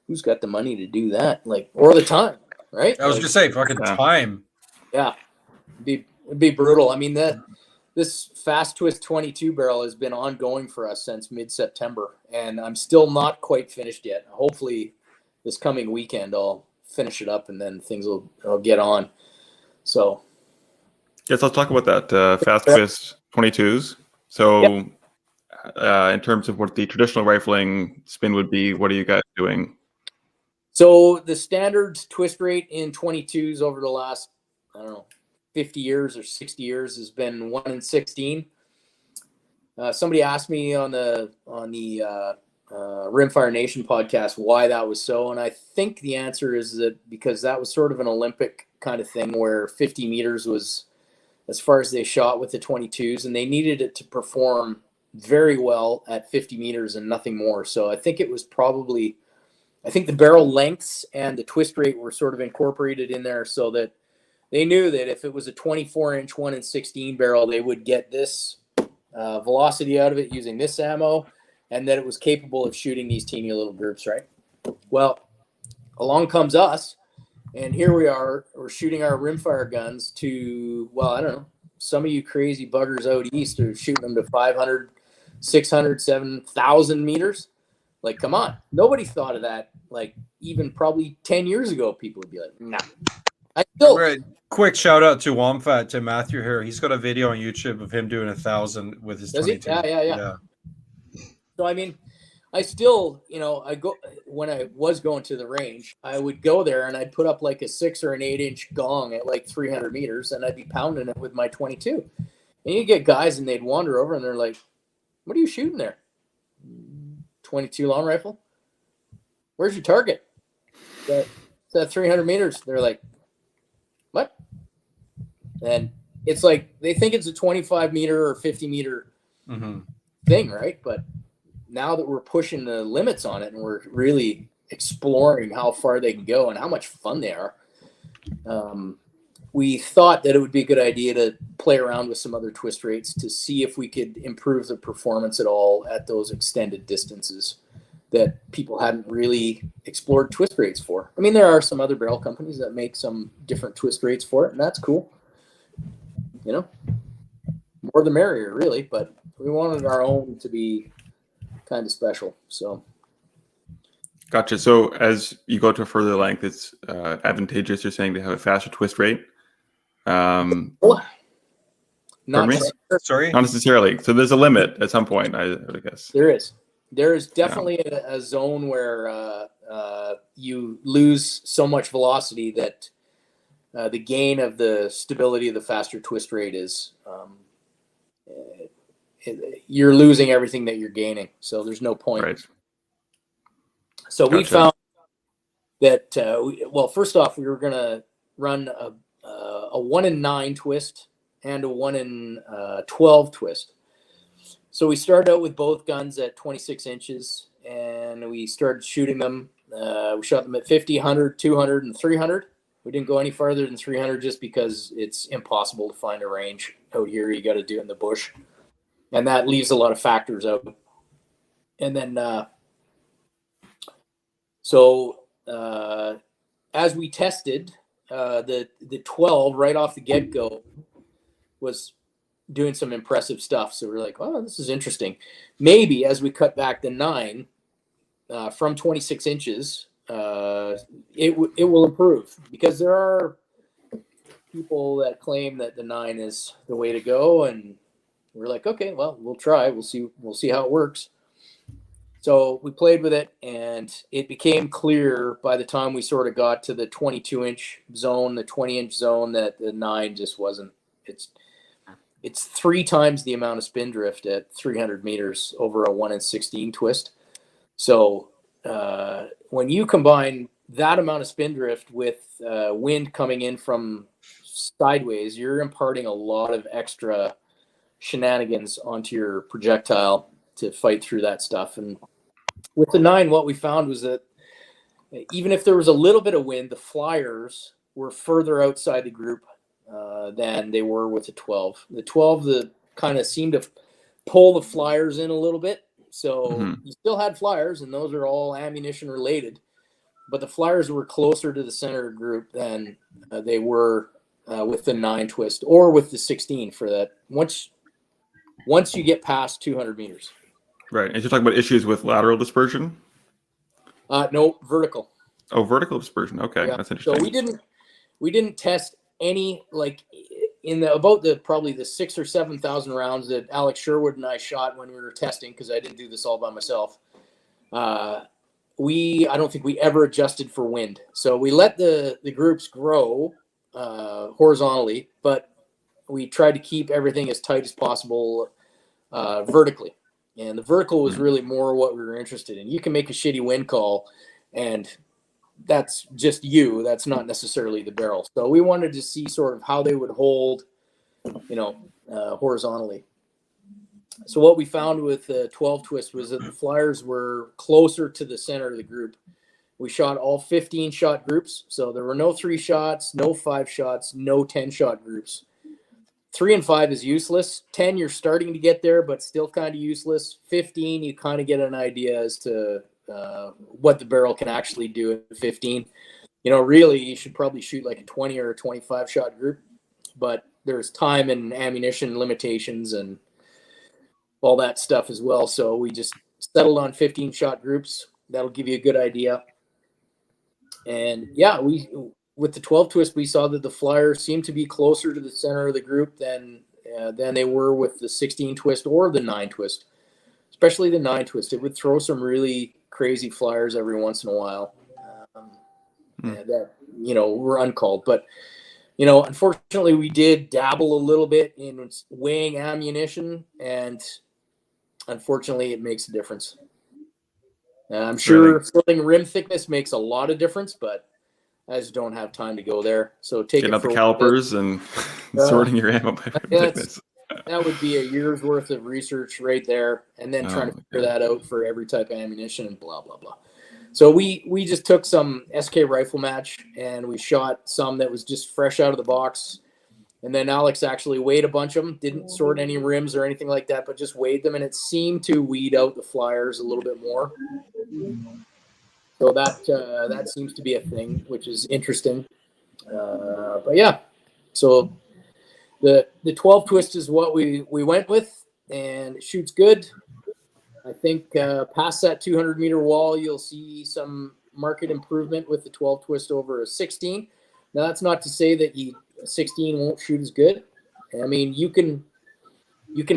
who's got the money to do that? Like, or the time, right? I was gonna say fucking time. Yeah, it'd be brutal. I mean, this fast twist 22 barrel has been ongoing for us since mid-September, and I'm still not quite finished yet. Hopefully, this coming weekend I'll finish it up, and then things will get on. So, yes, let's talk about that fast twist 22s. So. Yep. In terms of what the traditional rifling spin would be, what are you guys doing? So the standard twist rate in 22s over the last, 50 years or 60 years has been 1 in 16. Somebody asked me on the Rimfire Nation podcast why that was so, and I think the answer is that because that was sort of an Olympic kind of thing where 50 meters was as far as they shot with the 22s, and they needed it to perform very well at 50 meters and nothing more. So I think it was probably, the barrel lengths and the twist rate were sort of incorporated in there so that they knew that if it was a 24-inch 1 in 16 barrel, they would get this velocity out of it using this ammo, and that it was capable of shooting these teeny little groups, right? Well, along comes us, and here we are, we're shooting our rimfire guns to, some of you crazy buggers out east are shooting them to 500, 600, 7,000 meters. Like, come on. Nobody thought of that. Like, even probably 10 years ago, people would be like, nah. Quick shout out to Womfat, to Matthew here. He's got a video on YouTube of him doing 1,000 with his 22. Yeah. So, I mean, I still, when I was going to the range, I would go there and I'd put up like a 6 or an 8-inch gong at like 300 meters and I'd be pounding it with my 22. And you get guys and they'd wander over and they're like, what are you shooting there? 22 long rifle? Where's your target? That 300 meters. They're like, what? And it's like, they think it's a 25 meter or 50 meter thing, right? But now that we're pushing the limits on it and we're really exploring how far they can go and how much fun they are, we thought that it would be a good idea to play around with some other twist rates to see if we could improve the performance at all at those extended distances. that people hadn't really explored twist rates for. I mean, there are some other barrel companies that make some different twist rates for it, and that's cool. You know, more the merrier, really. But we wanted our own to be kind of special. So, Gotcha. So as you go to a further length, it's advantageous, you're saying, to have a faster twist rate. not Pardon me? Sorry. Not necessarily. So there's a limit at some point, I would guess. There is. There is definitely a zone where you lose so much velocity that the gain of the stability of the faster twist rate is you're losing everything that you're gaining. So there's no point. Right. So we Gotcha. found that well, first off, we were going to run a 1 in 9 twist and a 1 in 12 twist. So we started out with both guns at 26 inches, and we started shooting them. We shot them at 50, 100, 200, and 300. We didn't go any farther than 300 just because it's impossible to find a range out here. You got to do it in the bush, and that leaves a lot of factors out. And then, as we tested, the 12 right off the get-go was doing some impressive stuff. So we're like, oh, this is interesting. Maybe as we cut back the 9 from 26 inches, it will improve, because there are people that claim that the 9 is the way to go. And we're like, okay, well, we'll try. We'll see how it works. So we played with it, and it became clear by the time we sort of got to the 22-inch zone, the 20-inch zone, that the 9 just wasn't. It's 3 times the amount of spin drift at 300 meters over a 1 in 16 twist. So when you combine that amount of spin drift with wind coming in from sideways, you're imparting a lot of extra shenanigans onto your projectile to fight through that stuff. And with the 9, what we found was that even if there was a little bit of wind, the flyers were further outside the group than they were with the 12. The 12, kind of seemed to pull the flyers in a little bit. So you still had flyers, and those are all ammunition related, but the flyers were closer to the center of the group than they were with the 9 twist or with the 16 for that. Once you get past 200 meters. Right. And you're talking about issues with lateral dispersion? No, vertical. Oh, vertical dispersion. Okay. Yeah. That's interesting. So we didn't test any, like, in probably the 6,000 or 7,000 rounds that Alex Sherwood and I shot when we were testing, because I didn't do this all by myself. I don't think we ever adjusted for wind. So we let the groups grow horizontally, but we tried to keep everything as tight as possible vertically. And the vertical was really more what we were interested in. You can make a shitty wind call, and that's just you. That's not necessarily the barrel. So we wanted to see sort of how they would hold, horizontally. So what we found with the 12 twist was that the flyers were closer to the center of the group. We shot all 15 shot groups. So there were no 3 shots, no 5 shots, no 10 shot groups. 3 and 5 is useless. 10, you're starting to get there, but still kind of useless. 15, you kind of get an idea as to what the barrel can actually do at 15. Really, you should probably shoot like a 20 or a 25 shot group, but there's time and ammunition limitations and all that stuff as well. So we just settled on 15 shot groups. That'll give you a good idea. And yeah, with the 12 twist, we saw that the flyers seemed to be closer to the center of the group than they were with the 16 twist or the 9 twist, especially the 9 twist. It would throw some really crazy flyers every once in a while that, were uncalled. But, unfortunately, we did dabble a little bit in weighing ammunition, and unfortunately, it makes a difference. I'm sure filling rim thickness makes a lot of difference, but I just don't have time to go there. So Getting out the calipers and sorting your ammo by thickness. That would be a year's worth of research right there, and then trying to figure that out for every type of ammunition and blah, blah, blah. So we just took some SK rifle match, and we shot some that was just fresh out of the box. And then Alex actually weighed a bunch of them, didn't sort any rims or anything like that, but just weighed them, and it seemed to weed out the flyers a little bit more. So that seems to be a thing, which is interesting. But yeah, so the 12 twist is what we went with, and it shoots good. I think past that 200-meter wall, you'll see some market improvement with the 12 twist over a 16. Now, that's not to say that a 16 won't shoot as good. I mean, you can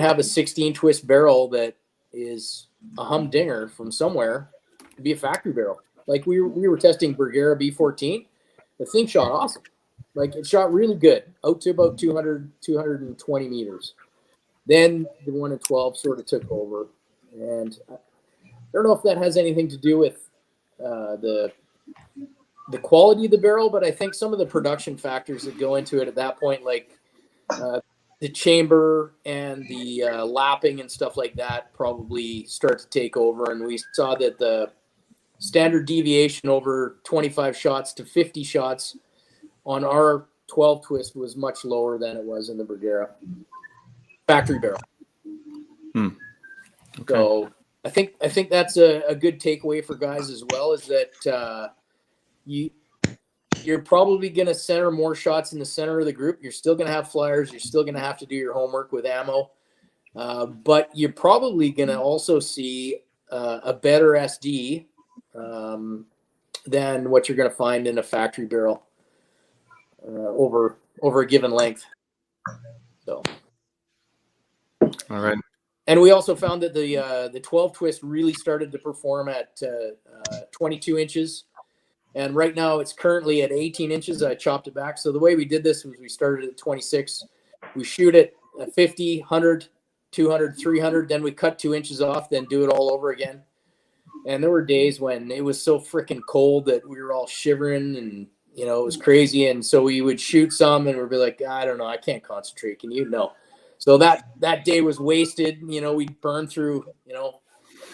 have a 16 twist barrel that is a humdinger from somewhere to be a factory barrel. Like we were testing Bergera B14. The thing shot awesome. Like it shot really good out to about 220 meters. Then the 1 and 12 sort of took over. And I don't know if that has anything to do with the quality of the barrel, but I think some of the production factors that go into it at that point, like the chamber and the lapping and stuff like that, probably start to take over. And we saw that the standard deviation over 25 shots to 50 shots on our 12 twist was much lower than it was in the Bergera factory barrel. Okay. So I think that's a good takeaway for guys as well, is that you're probably going to center more shots in the center of the group. You're still going to have flyers. You're still going to have to do your homework with ammo. But you're probably going to also see a better SD than what you're going to find in a factory barrel over a given length. So. All right. And we also found that the 12 twist really started to perform at 22 inches. And right now it's currently at 18 inches. I chopped it back. So the way we did this was we started at 26. We shoot it at 50, 100, 200, 300. Then we cut 2 inches off, then do it all over again. And there were days when it was so freaking cold that we were all shivering and, it was crazy. And so we would shoot some and we'd be like, I don't know, I can't concentrate. Can you? No. So that day was wasted. We burned through,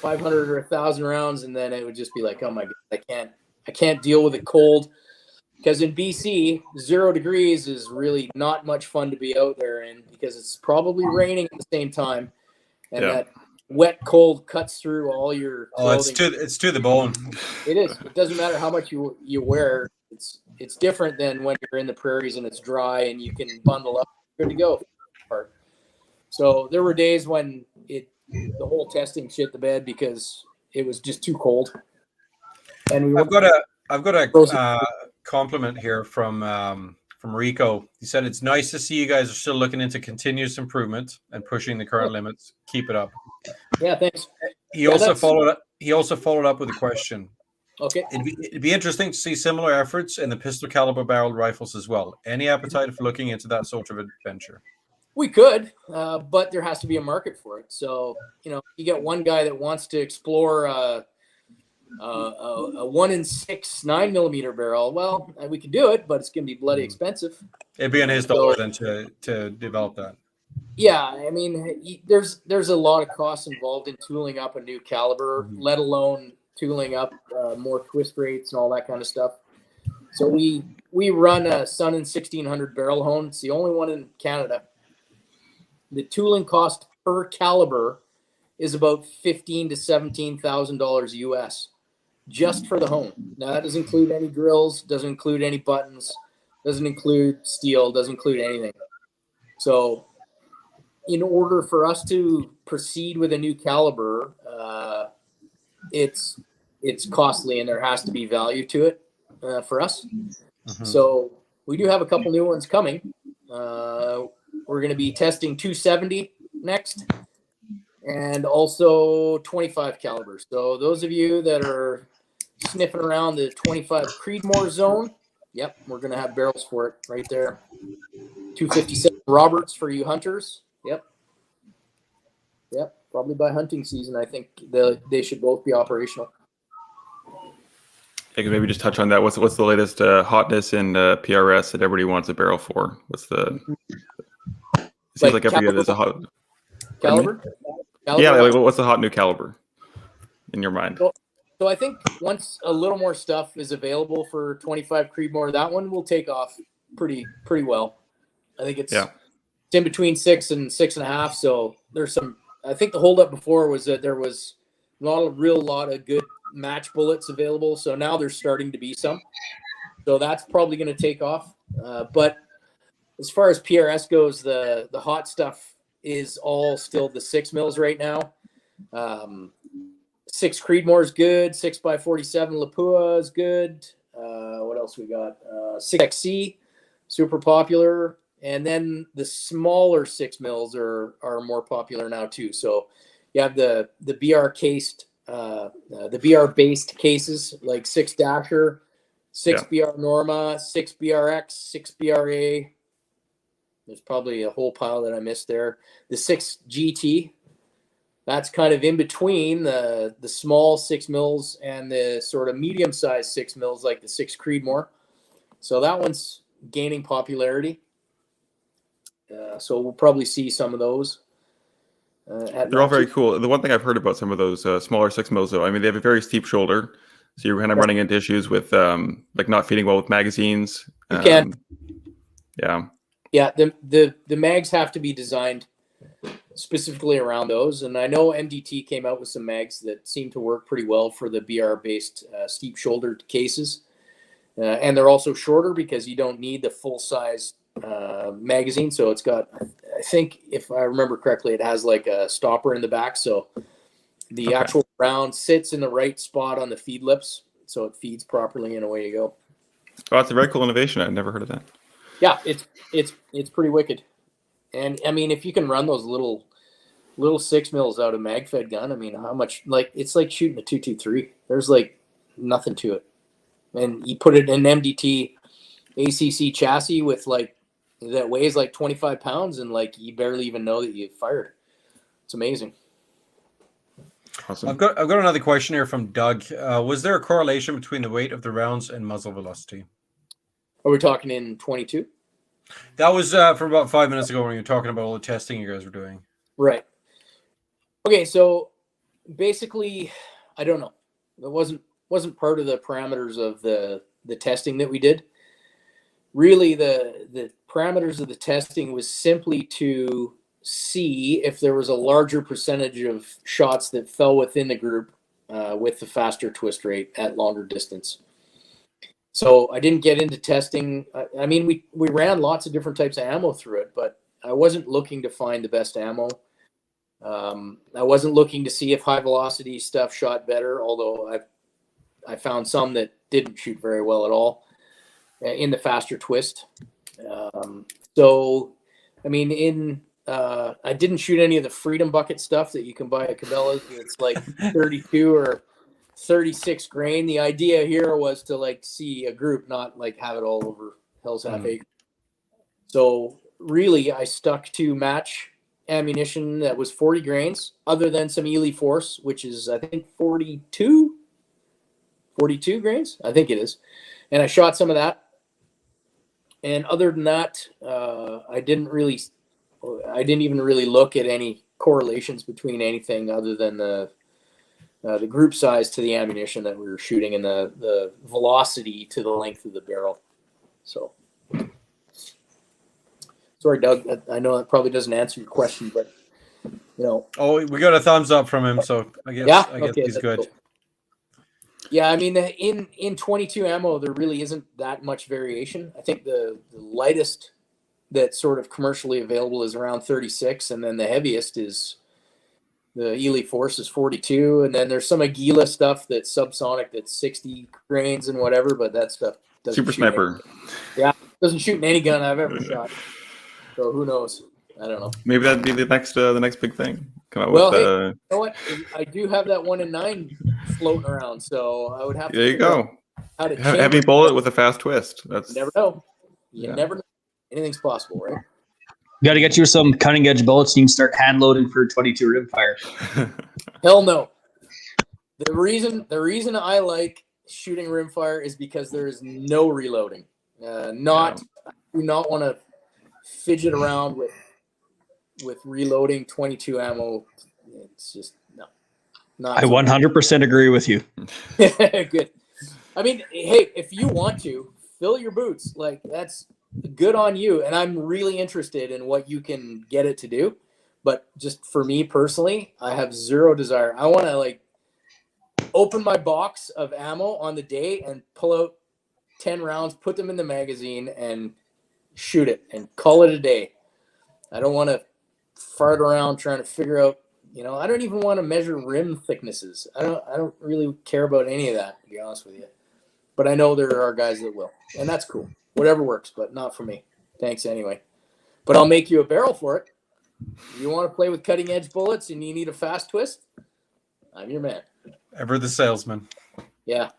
500 or 1,000 rounds, and then it would just be like, oh my God, I can't deal with it cold. Because in BC, 0 degrees is really not much fun to be out there in, because it's probably raining at the same time, and that wet cold cuts through all your clothing. It's to the bone. It is. It doesn't matter how much you wear. It's different than when you're in the prairies and it's dry and you can bundle up, good to go. So there were days when the whole testing shit the bed because it was just too cold. And I've got a compliment here from Rico. He said it's nice to see you guys are still looking into continuous improvement and pushing the current limits. Keep it up. Yeah, thanks. He also followed up with a question. Okay. It'd be interesting to see similar efforts in the pistol caliber barrel rifles as well. Any appetite for looking into that sort of adventure? We could, but there has to be a market for it. So, you get one guy that wants to explore a 1-in-6 9mm barrel. Well, we could do it, but it's going to be bloody expensive. It'd be on his dollar then to develop that. Yeah, I mean, there's a lot of costs involved in tooling up a new caliber, let alone tooling up more twist rates and all that kind of stuff. So we run a Sun in 1600 barrel hone. It's the only one in Canada. The tooling cost per caliber is about $15,000 to $17,000 US, just for the hone. Now that doesn't include any drills, doesn't include any buttons, doesn't include steel, doesn't include anything. So, in order for us to proceed with a new caliber, it's costly, and there has to be value to it for us. Mm-hmm. So we do have a couple new ones coming. We're going to be testing 270 next, and also 25 calibers. So those of you that are sniffing around the 25 Creedmoor zone, yep, we're going to have barrels for it right there. 257 Roberts for you hunters. Yep. Probably by hunting season, I think they should both be operational. I could maybe just touch on that. What's the latest hotness in PRS that everybody wants a barrel for? It seems like every year there's a hot caliber. Yeah, what's the hot new caliber in your mind? So I think once a little more stuff is available for 25 Creedmoor, that one will take off pretty well. I think it's Yeah. in between 6 and 6.5. So there's some. I think the holdup before was that there was not a real lot of good match bullets available. So now there's starting to be some. So that's probably going to take off. But as far as PRS goes, the hot stuff is all still the 6 mils right now. 6 Creedmoor is good. 6x47 Lapua is good. What else we got? 6XC, super popular. And then the smaller 6 mils are more popular now too. So you have the BR cased, the BR based cases like 6 Dasher, 6 BR Norma, 6 BRX, 6 BRA. There's probably a whole pile that I missed there. The 6 GT, that's kind of in between the small 6 mils and the sort of medium sized 6 mils like the 6 Creedmoor. So that one's gaining popularity. So we'll probably see some of those. They're all very cool. The one thing I've heard about some of those smaller 6 mils, though, I mean, they have a very steep shoulder, so you're kind of running into issues with like not feeding well with magazines. You can. Yeah. The mags have to be designed specifically around those, and I know MDT came out with some mags that seem to work pretty well for the BR based steep shouldered cases, and they're also shorter because you don't need the full size magazine. So it's got, I think if I remember correctly, it has like a stopper in the back, so the actual round sits in the right spot on the feed lips, so it feeds properly, and away you go. Oh, that's a very cool innovation. I've never heard of that. Yeah, it's pretty wicked. And I mean, if you can run those little 6 mils out of mag-fed gun, I mean, how much, like, it's like shooting a 223. There's like nothing to it. And you put it in an MDT ACC chassis with like, that weighs like 25 pounds, and like you barely even know that you fired. It's amazing. Awesome. I've got another question here from Doug. Was there a correlation between the weight of the rounds and muzzle velocity? Are we talking in 22? That was from about 5 minutes ago when you were talking about all the testing you guys were doing. Right. Okay, so basically, I don't know. It wasn't part of the parameters of the testing that we did. Really, the parameters of the testing was simply to see if there was a larger percentage of shots that fell within the group with the faster twist rate at longer distance. So I didn't get into testing. I mean, we ran lots of different types of ammo through it, but I wasn't looking to find the best ammo. I wasn't looking to see if high velocity stuff shot better, although I found some that didn't shoot very well at all in the faster twist. So, I mean, I didn't shoot any of the Freedom Bucket stuff that you can buy at Cabela's. It's like 32 or 36 grain. The idea here was to like see a group, not like have it all over Hell's Half Acre. So really, I stuck to match ammunition that was 40 grains, other than some Ely Force, which is I think 42 grains. I think it is, and I shot some of that. And other than that, I didn't even really look at any correlations between anything other than the group size to the ammunition that we were shooting and the velocity to the length of the barrel. So, sorry, Doug. I know that probably doesn't answer your question, but you know. Oh, we got a thumbs up from him, so I guess he's good. Cool. Yeah, I mean, in 22 ammo, there really isn't that much variation. I think the lightest that's sort of commercially available is around 36, and then the heaviest is the Ely Force is 42, and then there's some Aguila stuff that's subsonic that's 60 grains and whatever, but that stuff doesn't Super Sniper. Doesn't shoot in any gun I've ever shot. So who knows? I don't know. Maybe that'd be the next big thing. Come out Well, with. hey, you know what? I do have that 1 in 9 floating around, so I would have to. There you go. How to Heavy bullet with a fast twist. That's You never know. You never know. Anything's possible, right? Got to get you some cutting edge bullets. And you can start hand loading for 22 rimfire. Hell no. The reason I like shooting rimfire is because there is no reloading. I do not want to fidget around with reloading 22 ammo. It's just not. I 100% agree with you. Good. I mean, hey, if you want to fill your boots, like good on you. And I'm really interested in what you can get it to do. But just for me personally, I have zero desire. I want to like open my box of ammo on the day and pull out 10 rounds, put them in the magazine and shoot it and call it a day. I don't want to fart around trying to figure out, I don't even want to measure rim thicknesses. I don't really care about any of that, to be honest with you. But I know there are guys that will, and that's cool. Whatever works, but not for me. Thanks anyway. But I'll make you a barrel for it. You want to play with cutting edge bullets and you need a fast twist? I'm your man. Ever the salesman. Yeah.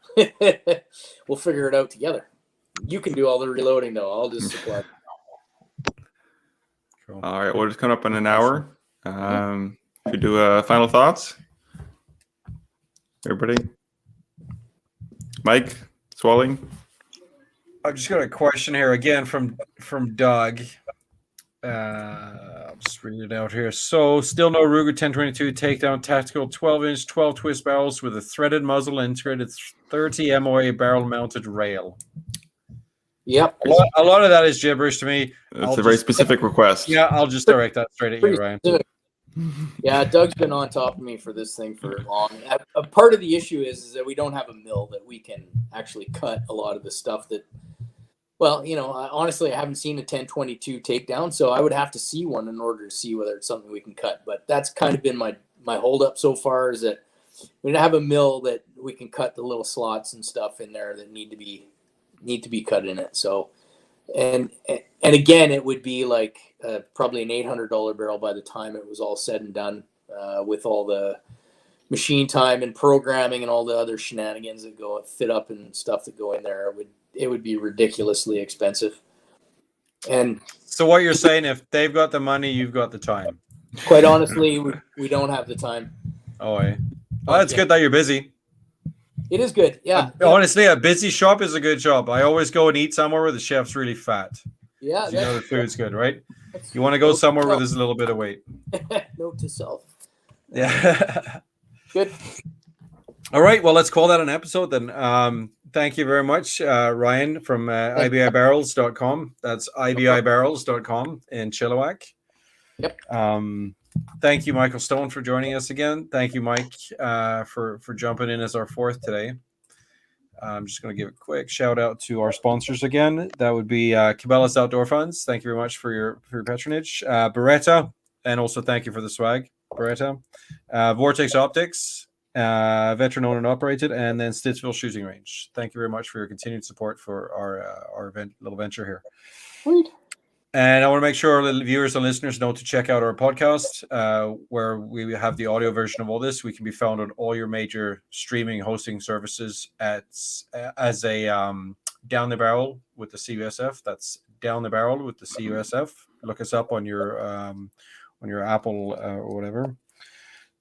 We'll figure it out together. You can do all the reloading though. I'll just supply. Cool. All right, we're just coming up in an hour. Should do final thoughts? Everybody? Mike, Swelling? I've just got a question here again from Doug. I'll just read it out here. So, still no Ruger 1022 takedown tactical 12-inch 12 twist barrels with a threaded muzzle and integrated 30 MOA barrel mounted rail. Yep. A lot of that is gibberish to me. It's a very specific request. Yeah, I'll just direct that straight at you, Ryan. Yeah, Doug's been on top of me for this thing for long. A part of the issue is that we don't have a mill that we can actually cut a lot of the stuff that. Well, honestly, I haven't seen a 1022 takedown, so I would have to see one in order to see whether it's something we can cut. But that's kind of been my holdup so far, is that we don't have a mill that we can cut the little slots and stuff in there that need to be cut in it. So, and again, it would be like probably an $800 barrel by the time it was all said and done, with all the machine time and programming and all the other shenanigans that go fit up and stuff that go in there. It would be ridiculously expensive. And so what you're saying, if they've got the money, you've got the time. Quite honestly, we don't have the time. Oh, yeah. Well, that's good that you're busy. It is good. Yeah. Honestly, a busy shop is a good job. I always go and eat somewhere where the chef's really fat. Yeah. The food's good, right? You want to go somewhere where there's a little bit of weight. Note to self. Yeah. Good. All right. Well, let's call that an episode then. Thank you very much, Ryan from IBIBarrels.com. That's IBIBarrels.com in Chilliwack. Yep. Thank you, Michael Stone, for joining us again. Thank you, Mike, for jumping in as our fourth today. I'm just going to give a quick shout out to our sponsors again. That would be Cabela's Outdoor Funds. Thank you very much for your patronage. Beretta, and also thank you for the swag, Beretta. Vortex Optics, veteran owned and operated, and then Stittsville Shooting Range. Thank you very much for your continued support for our little venture here. Sweet. And I want to make sure our viewers and listeners know to check out our podcast, where we have the audio version of all this. We can be found on all your major streaming hosting services as a Down the Barrel with the CUSF. That's Down the Barrel with the CUSF. Look us up on your Apple or whatever.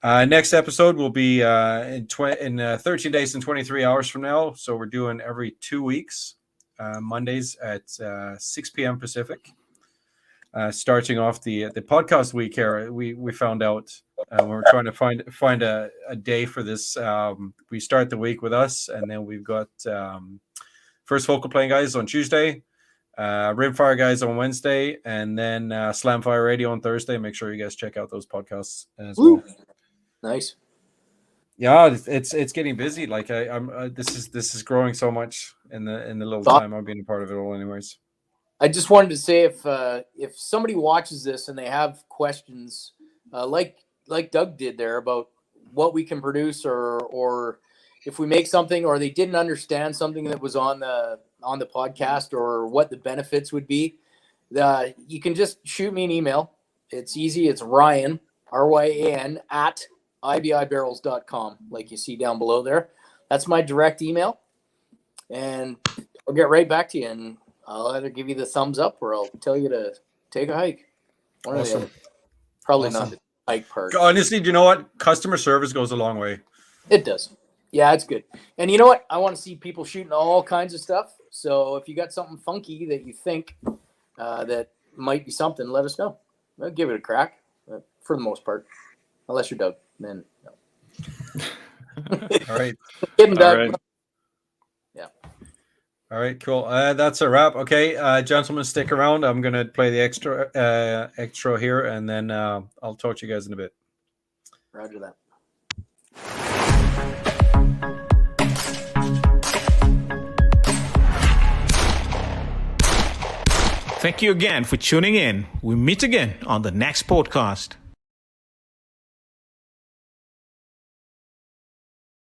Next episode will be in 13 days and 23 hours from now. So we're doing every 2 weeks, Mondays at 6 p.m. Pacific. Starting off the podcast week here, we found out when we're trying to find a day for this. We start the week with us, and then we've got First Focal Playing Guys on Tuesday, Rimfire Guys on Wednesday, and then Slamfire Radio on Thursday. Make sure you guys check out those podcasts as well. Nice. Yeah, it's getting busy. Like I'm this is growing so much in the little time I've been a part of it all. Anyways. I just wanted to say if somebody watches this and they have questions, like Doug did there about what we can produce, or if we make something, or they didn't understand something that was on the podcast, or what the benefits would be, you can just shoot me an email. It's easy. It's Ryan, RYAN at IBIBarrels.com, like you see down below there. That's my direct email, and I'll get right back to you, and I'll either give you the thumbs up or I'll tell you to take a hike. One or the other. Probably not the hike part. Honestly, do you know what? Customer service goes a long way. It does. Yeah, it's good. And you know what? I want to see people shooting all kinds of stuff. So if you got something funky that you think that might be something, let us know. I'll give it a crack, for the most part. Unless you're Doug. Then no. All right. Kidding, Doug. All right. Yeah. All right, cool. That's a wrap. Okay, gentlemen, stick around. I'm gonna play the extra here, and then I'll talk to you guys in a bit. Roger that. Thank you again for tuning in. We meet again on the next podcast.